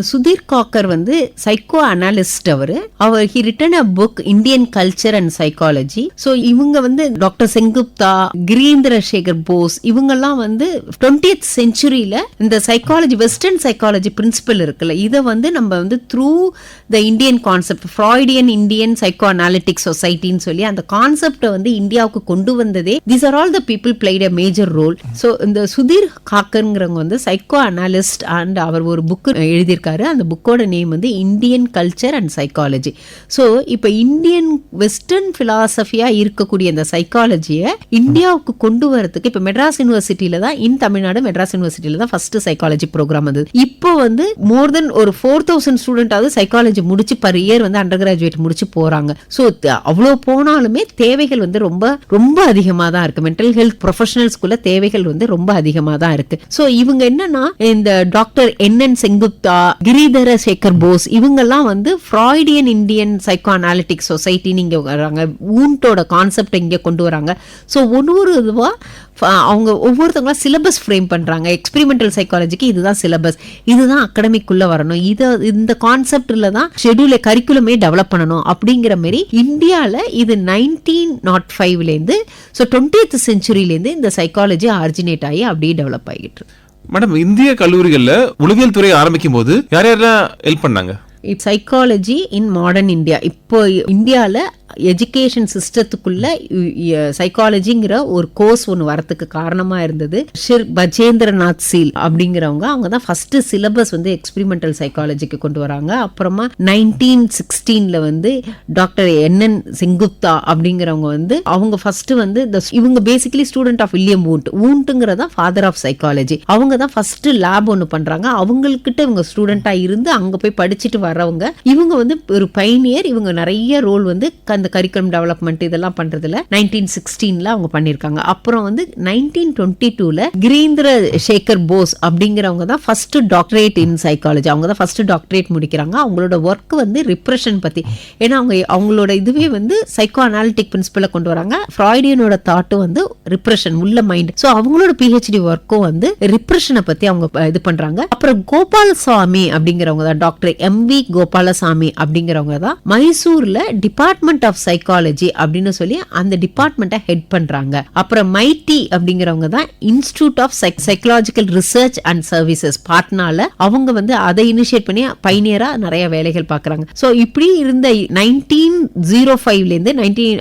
சுதீர் காக்கர் வந்து சைக்கோ அனாலிஸ்ட். அவர் he written a book Indian culture and psychology. So இவங்க வந்து டாக்டர் செங்குப்தா, கிரீந்திர சேகர் போஸ், இவங்கெல்லாம் வந்து 20th செஞ்சுரியில இந்த சைக்காலஜி, வெஸ்டர்ன் சைக்காலஜி பிரின்சிபல் இருக்குல்ல, இதை வந்து நம்ம வந்து through the Indian concept, Freudian Indian psycho analytic சொசைட்டின்னு சொல்லி அந்த கான்செப்டை வந்து இந்தியாவுக்கு கொண்டு வந்ததே, these are all the people played a major role. So இந்த சுதீர் காக்கர்ங்கிறவங்க வந்து சைக்கோ அனாலிஸ்ட் அண்ட் அவர் ஒரு புக் எழுதி இருக்காரு. அந்த புக்கோட நேம் வந்து Indian culture and psychology. So இப்போ இந்தியன் வெஸ்டர்ன் பிலாசபியா இருக்கக்கூடிய இந்த சைக்காலஜியை இந்தியாவுக்கு கொண்டு வரதுக்கு இப்போ மெட்ராஸ் யூனிவர்சிட்டியில தான், இன் தமிழ்நாடு மெட்ராஸ் யூனிவர்சிட்டியில தான் ஃபர்ஸ்ட் சைக்காலஜி ப்ரோக்ராம் அது. இப்போ வந்து மோர் தென் ஒரு 4000 ஸ்டூடெண்டாவது சைக்காலஜி முடிச்சு பர் இயர் வந்து அண்டர் கிராஜுவேட் முடிச்சு போறாங்க. ஸோ அவ்வளோ போனாலுமே தேவைகள் வந்து ரொம்ப ரொம்ப அதிகமாக தான் இருக்கு. மென்டல் ஹெல்த் ப்ரொஃபஷனல்ஸ்குள்ள தேவைகள் வந்து ரொம்ப அதிகமாக தான் இருக்கு. ஸோ இவங்க என்னன்னா, இந்த டாக்டர் NN செங்குப்தா, கிரிதர சேகர் போஸ், இவங்கெல்லாம் வந்து Freudian Indian psycho analytic society இங்க வராங்க, ஊண்டோட கான்செப்ட் இங்க கொண்டு வராங்க. ஸோ ஒரு இதுவா அவங்க ஒவ்வொருத்தவங்களா சிலபஸ் ஃப்ரேம் பண்றாங்க. எக்ஸ்பெரிமெண்டல் சைக்காலஜிக்கு இதுதான் சிலபஸ், இதுதான் அகாடமிக்குள்ள வரணும், இந்த கான்செப்ட்ல தான் ஷெட்யூல் கரிக்குலமே டெவலப் பண்ணணும் அப்படிங்கிற மாதிரி இந்தியால இது 1905லேருந்து 20th செஞ்சுரியிலேருந்து இந்த சைக்காலஜி ஆரிஜினேட் ஆகி அப்படியே டெவலப் ஆகிட்டு இருக்கு. மேடம், இந்திய கல்லூரிகள்ல உளவியல் துறை ஆரம்பிக்கும் போது யார் யாரெல்லாம் ஹெல்ப் பண்ணாங்க? சைக்காலஜி இன் மாடர்ன் இந்தியா, இப்போ இந்தியால எஜுகேஷன் சிஸ்டத்துக்குள்ள சைக்காலஜிங்கிற ஒரு கோர்ஸ் ஒன்று வரத்துக்கு காரணமா இருந்தது பஜேந்திரநாத் சீல் அப்படிங்கிறவங்க. அவங்க தான் ஃபர்ஸ்ட் சிலபஸ் வந்து எக்ஸ்பெரிமெண்டல் சைக்காலஜிக்கு கொண்டு வராங்க. அப்புறமா 1916 வந்து டாக்டர் NN செங்குப்தா அப்படிங்கிறவங்க வந்து அவங்க ஃபர்ஸ்ட் வந்து இவங்க பேசிக்கலி ஸ்டூடெண்ட் ஆஃப் வில்லியம் வூண்ட்ங்கிறதா ஃபாதர் ஆஃப் சைக்காலஜி. அவங்க தான் ஃபர்ஸ்ட் லேப் ஒன்று பண்றாங்க. அவங்கக்கிட்ட இவங்க ஸ்டூடெண்டா இருந்து அங்க போய் படிச்சுட்டு வர்றவங்க. இவங்க வந்து ஒரு பைனியர். இவங்க நிறைய ரோல் வந்து அந்த கரிக்குலம் டெவலப்மெண்ட் இதெல்லாம் பண்றதுல 1916 அவங்க பண்ணிருக்காங்க. அப்புறம் வந்து 1922 கிரீந்திர சேகர் போஸ் அப்படிங்கிறவங்க தான் ஃபர்ஸ்ட் டாக்டரேட் இன் சைக்காலஜி. அவங்க தான் ஃபர்ஸ்ட் டாக்டரேட் முடிக்கிறாங்க. அவங்களோட ஒர்க் வந்து ரிப்ரெஷன் பத்தி. ஏன்னா அவங்களோட இதுவே வந்து சைக்கோ அனாலிட்டிக் பிரின்சிபலை கொண்டு வராங்க. ஃப்ராய்டியனோட தாட் வந்து ரிப்ரெஷன் உள்ள மைண்ட். ஸோ அவங்களோட PhD ஒர்க்கும் வந்து ரிப்ரெஷனை பத்தி அவங்க இது பண்றாங்க. அப்புறம் கோபாலசாமி அப்படிங்கிறவங்க தான் டாக்டர் MV கோபாலசாமி அப்படிங்கிறவங்க தான் மைசூர்ல டிபார்ட்மெண்ட் ஆஃப் சைக்காலஜி அப்படின்னு சொல்லி அந்த டிபார்ட்மெண்ட்டை ஹெட் பண்றாங்க. அப்புறம் மைட்டி அப்படிங்கிறவங்க தான் institute of psychological research and services பாட்னால அவங்க வந்து அதை இனிஷியேட் பண்ணி பைனியரா நிறைய வேலைகள் பார்க்கறாங்க. ஸோ இப்படி இருந்த 1905லேருந்து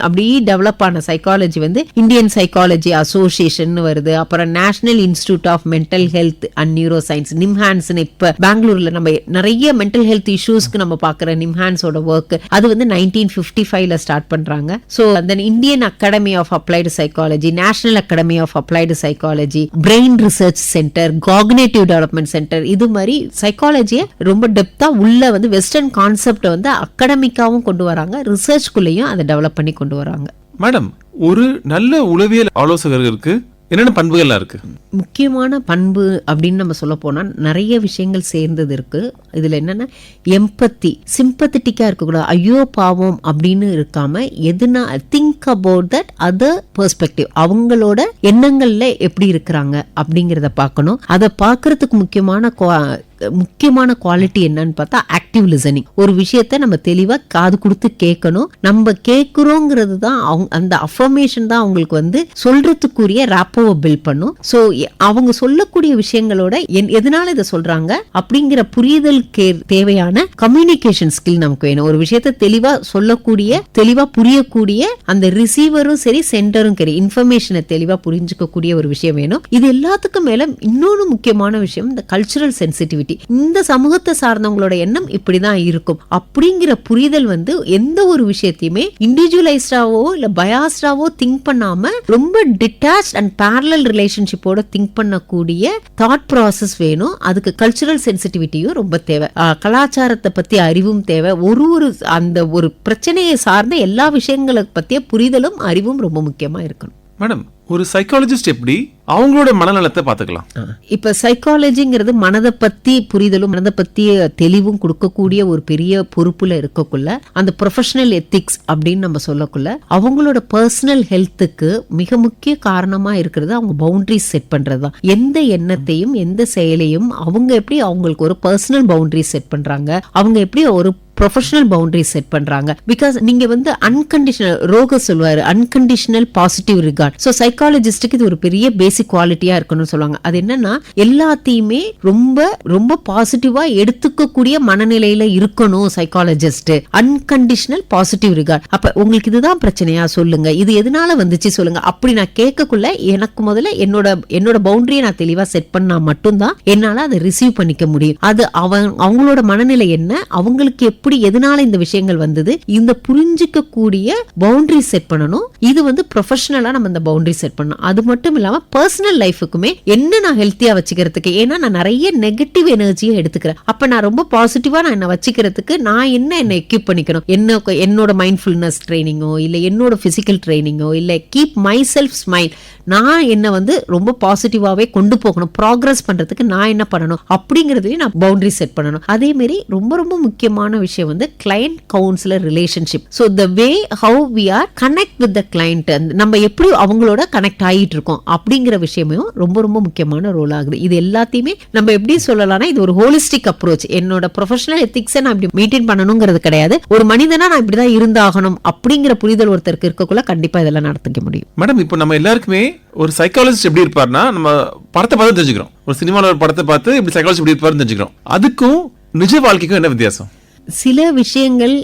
அப்படியே டெவலப் ஆன சைக்காலஜி வந்து இந்தியன் சைக்காலஜி அசோசியேஷன் வருது. அப்புறம் national institute of mental health and neuro science NIMHANS, இப்ப பெங்களூர்ல நம்ம நிறைய மென்டல் ஹெல்த் இஷ்யூஸ்க்கு நம்ம பார்க்குற நிம்ஹான்ஸோட ஒர்க் அது வந்து 1955 ஸ்டார்ட் பண்றாங்க. சோ அந்த Indian academy of applied psychology, national academy of applied psychology, brain research centre, cognitive development centre, இது மாதிரி சைக்காலஜியை ரொம்ப டெப்தா உள்ள வந்து வெஸ்டர்ன் கான்செப்ட் வந்து அகாடமிக்காவும் கொண்டு வராங்க, ரிசர்ச்குள்ளேயும் அதை டெவலப் பண்ணி கொண்டு வராங்க. மேடம், ஒரு நல்ல உளவியல் ஆலோசகர்களுக்கு என்னென்ன பண்புகள்லாம் இருக்கு? முக்கியமான பண்பு அப்படின்னு நம்ம சொல்ல போனா நிறைய விஷயங்கள் சேர்ந்தது இருக்கு. இதுல என்னன்னா எம்பத்தி, சிம்பத்தட்டிக்கா இருக்கக்கூடாது, ஐயோ பாவம் அப்படின்னு இருக்காம எதுனா think about that other perspective, அவங்களோட எண்ணங்கள்ல எப்படி இருக்கிறாங்க அப்படிங்கறத பார்க்கணும். அதை பார்க்கறதுக்கு முக்கியமான குவாலிட்டி என்னன்னு பார்த்தா ஆக்டிவ் லிசனிங். ஒரு விஷயத்த நம்ம தெளிவா காது கொடுத்து கேட்கணும். நம்ம கேட்கிறோங்கிறது தான் அந்த அஃபர்மேஷன் தான் அவங்களுக்கு வந்து சொல்றதுக்குரிய ராப்போவை பில்ட் பண்ணும். ஸோ அவங்க சொல்லக்கூடிய விஷயங்களோட எதனால இதை சொல்றாங்க அப்படிங்கிற புரிதல் தேவையான கம்யூனிகேஷன் ஸ்கில் நமக்கு வேணும். ஒரு விஷயத்த தெளிவா சொல்லக்கூடிய, தெளிவா புரியக்கூடிய அந்த ரிசீவரும் சரி சென்டரும் சரி இன்ஃபர்மேஷனை தெளிவா புரிஞ்சுக்கக்கூடிய ஒரு விஷயம் வேணும். இது எல்லாத்துக்கும் மேல இன்னொரு முக்கியமான விஷயம் இந்த கல்ச்சுரல் சென்சிட்டிவிட்டி. இந்த சமூகத்தை சார்ந்தவங்களோட எண்ணம் இப்படிதான் இருக்கும் அப்படிங்கிற புரிதல் வந்து எந்த ஒரு விஷயத்தையுமே இண்டிவிஜுவலைஸ்டாவோ இல்ல பயாஸ்டாவோ திங்க் பண்ணாம ரொம்ப டிட்டாச்ட் அண்ட் பேரலல் ரிலேஷன்ஷிப்போட திங்க் பண்ணக்கூடிய தாட் ப்ராசஸ் வேணும். அதுக்கு கல்ச்சுரல் சென்சிட்டிவிட்டியும் ரொம்ப தேவை. கலாச்சாரத்தை பத்தி அறிவும் தேவை. அந்த ஒரு பிரச்சனையை சார்ந்த எல்லா விஷயங்களை பத்திய புரிதலும் அறிவும் ரொம்ப முக்கியமா இருக்கணும். மேடம், ஒரு சைக்காலஜிஸ்ட் எப்படி அவங்களோட மனநலத்தை பார்த்துக்கலாம்? இப்ப சைக்காலஜிங்கிறது மனதை பத்தி புரிதலும் மனதை பத்தி தெளிவும் கொடுக்கக்கூடிய ஒரு பெரிய பொறுப்புல இருக்கக்குள்ள அந்த ப்ரொஃபஷனல் எத்திக்ஸ் அப்படின்னு நம்ம சொல்லக்குள்ள அவங்களோட பர்சனல் ஹெல்த்துக்கு மிக முக்கிய காரணமா இருக்கிறது அவங்க பவுண்டரிஸ் செட் பண்றதுதான். எந்த எண்ணத்தையும் எந்த செயலையும் அவங்க எப்படி அவங்களுக்கு ஒரு பர்சனல் பவுண்டரி செட் பண்றாங்க, அவங்க எப்படி ஒரு ப்ரொஃபஷனல் பவுண்டரி செட் பண்றாங்க. பிகாஸ் நீங்க வந்து அன்கண்டிஷனல், ரோக சொல்வாரு அன்கண்டிஷனல் பாசிட்டிவ் ரிகார்ட். சோ சைக்காலஜிஸ்டுக்கு இது ஒரு பெரிய பேசிக் குவாலிட்டியா இருக்கணும்னு சொல்லுவாங்க. அது என்னன்னா எல்லாத்தையுமே ரொம்ப ரொம்ப பாசிட்டிவா எடுத்துக்கக்கூடிய மனநிலையில இருக்கணும் சைக்காலஜிஸ்ட். Unconditional positive regard. அப்ப உங்களுக்கு இதுதான் பிரச்சனையா சொல்லுங்க, இது எதனால வந்துச்சு சொல்லுங்க. அப்படி நான் கேட்கக்குள்ள எனக்கு முதல்ல என்னோட பவுண்டரியை நான் தெளிவா செட் பண்ணா மட்டும்தான் என்னால அதை ரிசீவ் பண்ணிக்க முடியும். அது அவங்களோட மனநிலை என்ன, அவங்களுக்கு எப்படி எதனால இந்த விஷயங்கள் வந்தது, இந்த புரிஞ்சிக்க கூடிய பவுண்டரி செட் பண்ணணும். இது வந்து ப்ரொஃபஷனலா நம்ம இந்த பவுண்டரி செட் பண்ணணும். அது மட்டும் இல்லாம பர்சனல் லைஃபுக்குமே என்ன நான் ஹெல்த்தியா வச்சுக்கிறதுக்கு, ஏன்னா நான் நிறைய நெகட்டிவ் எனர்ஜியை எடுத்துக்கிறேன். அப்ப நான் ரொம்ப பாசிட்டிவா நான் என்ன வச்சுக்கிறதுக்கு நான் என்ன எக்யூப் பண்ணிக்கணும், என்னோட மைண்ட்ஃபுல்னஸ் ட்ரைனிங்கோ இல்ல என்னோட பிசிக்கல் ட்ரைனிங்கோ இல்ல கீப் மை செல்ஃப் ஸ்மைல், நான் என்ன வந்து ரொம்ப பாசிட்டிவாவே கொண்டு போகணும், ப்ராக்ரஸ் பண்றதுக்கு நான் என்ன பண்ணணும் அப்படிங்கறதுலயும் நான் பவுண்டரி செட் பண்ணணும். அதே மாதிரி ரொம்ப ரொம்ப முக்கியமான விஷயம் வந்து client counsellor relationship. So the way how we are connect with the client, நம்ம எப்படி அவங்களோட கனெக்ட் ஆகிட்டு இருக்கோம் அப்படிங்கிற விஷயமும் ரொம்ப ரொம்ப முக்கியமான ரோல் ஆகுது. இது எல்லாத்தையுமே நம்ம எப்படி சொல்லலாம்னா இது ஒரு ஹோலிஸ்டிக் அப்ரோச். என்னோட ப்ரொஃபஷனல் எத்திக்ஸை நான் இப்படி மெயின்டைன் பண்ணணுங்கிறது கிடையாது, ஒரு மனிதனா நான் இப்படிதான் இருந்தாகணும் அப்படிங்கிற புரிதல் ஒருத்தருக்கு இருக்கக்குள்ள கண்டிப்பா இதெல்லாம் நடத்திக்க முடியும். மேடம், இப்போ நம்ம எல்லாருக்குமே ஒரு சைக்காலஜிஸ்ட் எப்படி இருப்பார்னா நம்ம படத்தை பார்த்து தெரிஞ்சுக்கிறோம். ஒரு சினிமாவில் ஒரு படத்தை பார்த்து இப்படி சைக்காலஜி எப்படி இருப்பாருன்னு தெரிஞ்சுக்கிறோம். அதுக்கும் நிஜ வாழ்க்கைக்கும் என்ன வித்தியாசம்? சில விஷயங்கள்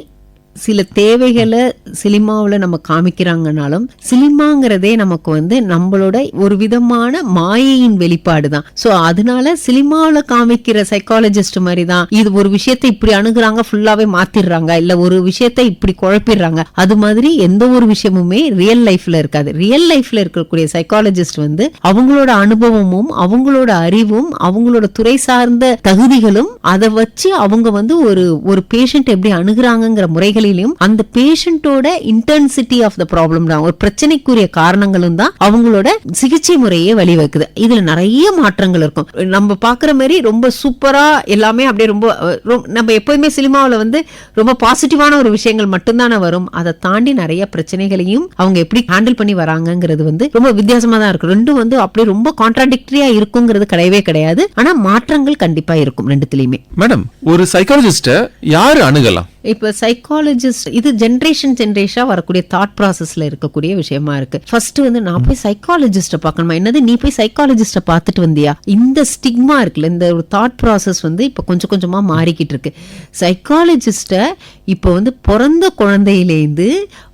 சில தேவைகளை சினிமாவில் நம்ம காமிக்கிறாங்கனாலும் சினிமாங்கிறதே நமக்கு வந்து நம்மளோட ஒரு விதமான மாயையின் வெளிப்பாடு தான். ஸோ அதனால சினிமாவில் காமிக்கிற சைக்காலஜிஸ்ட் மாதிரி தான் இது ஒரு விஷயத்தை இப்படி அணுகுறாங்க, ஃபுல்லாவே மாத்திடுறாங்க, இல்ல ஒரு விஷயத்தை இப்படி குழப்பிடுறாங்க. அது மாதிரி எந்த ஒரு விஷயமுமே ரியல் லைஃப்ல இருக்காது. ரியல் லைஃப்ல இருக்கக்கூடிய சைக்காலஜிஸ்ட் வந்து அவங்களோட அனுபவமும் அவங்களோட அறிவும் அவங்களோட துறை சார்ந்த தகுதிகளும் அதை வச்சு அவங்க வந்து ஒரு பேஷண்ட் எப்படி அணுகுறாங்கிற முறைகள் அந்த பேஷண்டோட இன்டென்சிட்டி ஆஃப் த ப்ராப்ளம் தான், ஒரு பிரச்சனைக்குரிய காரணங்களும் தான் அவங்களோட சிகிச்சை முறையே வழிவகுக்குது. இதுல நிறைய மாற்றங்கள் இருக்கும். நம்ம பாக்குற மாதிரி ரொம்ப சூப்பரா எல்லாமே அப்படியே ரொம்ப நம்ம எப்பவுமே சினிமாவில் வந்து ரொம்ப பாசிட்டிவான ஒரு விஷயங்கள் மட்டும்தானே வரும். அதை தாண்டி நிறைய பிரச்சனைகளையும் அவங்க எப்படி ஹேண்டில் பண்ணி வராங்கிறது வந்து ரொம்ப வித்தியாசமா தான் இருக்கும். ரெண்டும் வந்து அப்படியே ரொம்ப கான்ட்ராடிக்டரியா இருக்குங்கிறது கிடையவே கிடையாது. ஆனா மாற்றங்கள் கண்டிப்பா இருக்கும் ரெண்டுத்திலயுமே. மேடம், ஒரு சைக்காலஜிஸ்ட யாரு அணுகலாம்? இப்ப சைக்காலஜிஸ்ட் இது ஜென்ரேஷனா வரக்கூடிய தாட் ப்ராசஸ்ல இருக்கக்கூடிய விஷயமா இருக்கு. ஃபர்ஸ்ட் வந்து நான் போய் சைக்காலஜிஸ்ட பார்க்கணுமா, என்னது நீ போய் சைக்காலஜிஸ்ட பார்த்துட்டு வந்தியா, இந்த ஸ்டிக்மா இருக்குல்ல, இந்த ஒரு தாட் ப்ராசஸ் வந்து இப்ப கொஞ்சம் கொஞ்சமா மாறிக்கிட்டு இருக்கு. சைக்காலஜிஸ்ட இப்ப வந்து பிறந்த குழந்தையிலேருந்து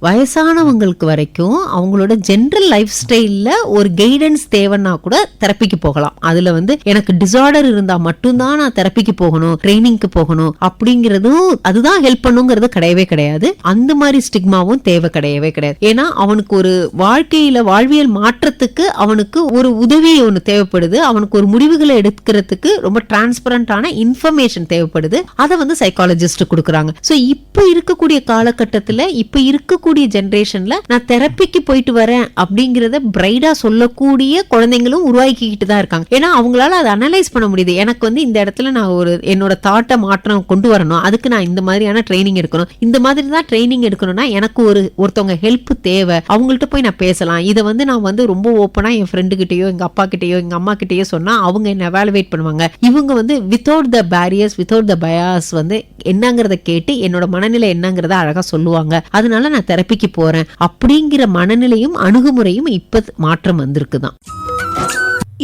வயசானவங்களுக்கு வரைக்கும் அவங்களோட ஜென்ரல் லைஃப் ஸ்டைல்ல ஒரு கைடன்ஸ் தேவைன்னா கூட தெரப்பிக்கு போகலாம். அதுல வந்து எனக்கு டிசார்டர் இருந்தா மட்டும்தான் நான் தெரப்பிக்கு போகணும், ட்ரைனிங்க்கு போகணும் அப்படிங்கறதும் அதுதான் ஹெல்ப் பண்ணுங்கிறது கிடையவே கிடையாது. அந்த மாதிரி ஸ்டிக்மாவும் தேவை கிடையவே கிடையாது. ஏன்னா அவனுக்கு ஒரு வாழ்வியல் மாற்றத்துக்கு அவனுக்கு ஒரு உதவி ஒன்று தேவைப்படுது, அவனுக்கு ஒரு முடிவுகளை எடுக்கிறதுக்கு ரொம்ப டிரான்ஸ்பரண்டான இன்ஃபர்மேஷன் தேவைப்படுது. அதை வந்து சைக்காலஜிஸ்ட் கொடுக்குறாங்க. சோ இப்ப இருக்கக்கூடிய காலகட்டத்துல இப்ப இருக்கக்கூடிய ஜெனரேஷன்ல நான் தெரப்பிக்கு போயிட்டு வரேன் அப்படிங்கறத பிரைடா சொல்லக்கூடிய குழந்தைங்களும் உருவாக்கிக்கிட்டு தான் இருக்காங்க. ஏன்னா அவங்களால அதை அனலைஸ் பண்ண முடியுது. எனக்கு வந்து இந்த இடத்துல நான் ஒரு என்னோட தாட்டை மாற்றம் கொண்டு வரணும், அதுக்கு நான் இந்த மாதிரியான ட்ரைனிங் எடுக்கணும், இந்த மாதிரி தான் ட்ரைனிங் எடுக்கணும்னா எனக்கு ஒருத்தவங்க ஹெல்ப் தேவை, அவங்கள்ட்ட போய் நான் பேசலாம். இதை வந்து நான் வந்து ரொம்ப ஓப்பனா என் ஃப்ரெண்டு கிட்டயோ எங்க அப்பா கிட்டயோ எங்க அம்மா கிட்டயோ சொன்னா அவங்க என்ன எவாலுவேட் பண்ணுவாங்க. இவங்க வந்து without the barriers without the bias வந்து என்னங்கிறத கேட்டு என்னோட மனநிலை என்னங்கிறத அழகா சொல்லுவாங்க. அதனால நான் தெரப்பிக்கு போறேன் அப்படிங்கிற மனநிலையும் அணுகுமுறையும் இப்ப மாற்றம் வந்திருக்குதான்.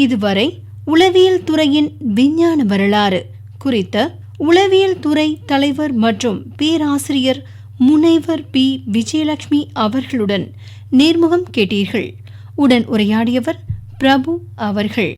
இதுவரை உளவியல் துறையின் விஞ்ஞான வரலாறு குறித்த உளவியல் துறை தலைவர் மற்றும் பேராசிரியர் முனைவர் பி. விஜயலட்சுமி அவர்களுடன் நேர்முகம் கேட்டீர்கள். உடன் உரையாடியவர் பிரபு அவர்கள்.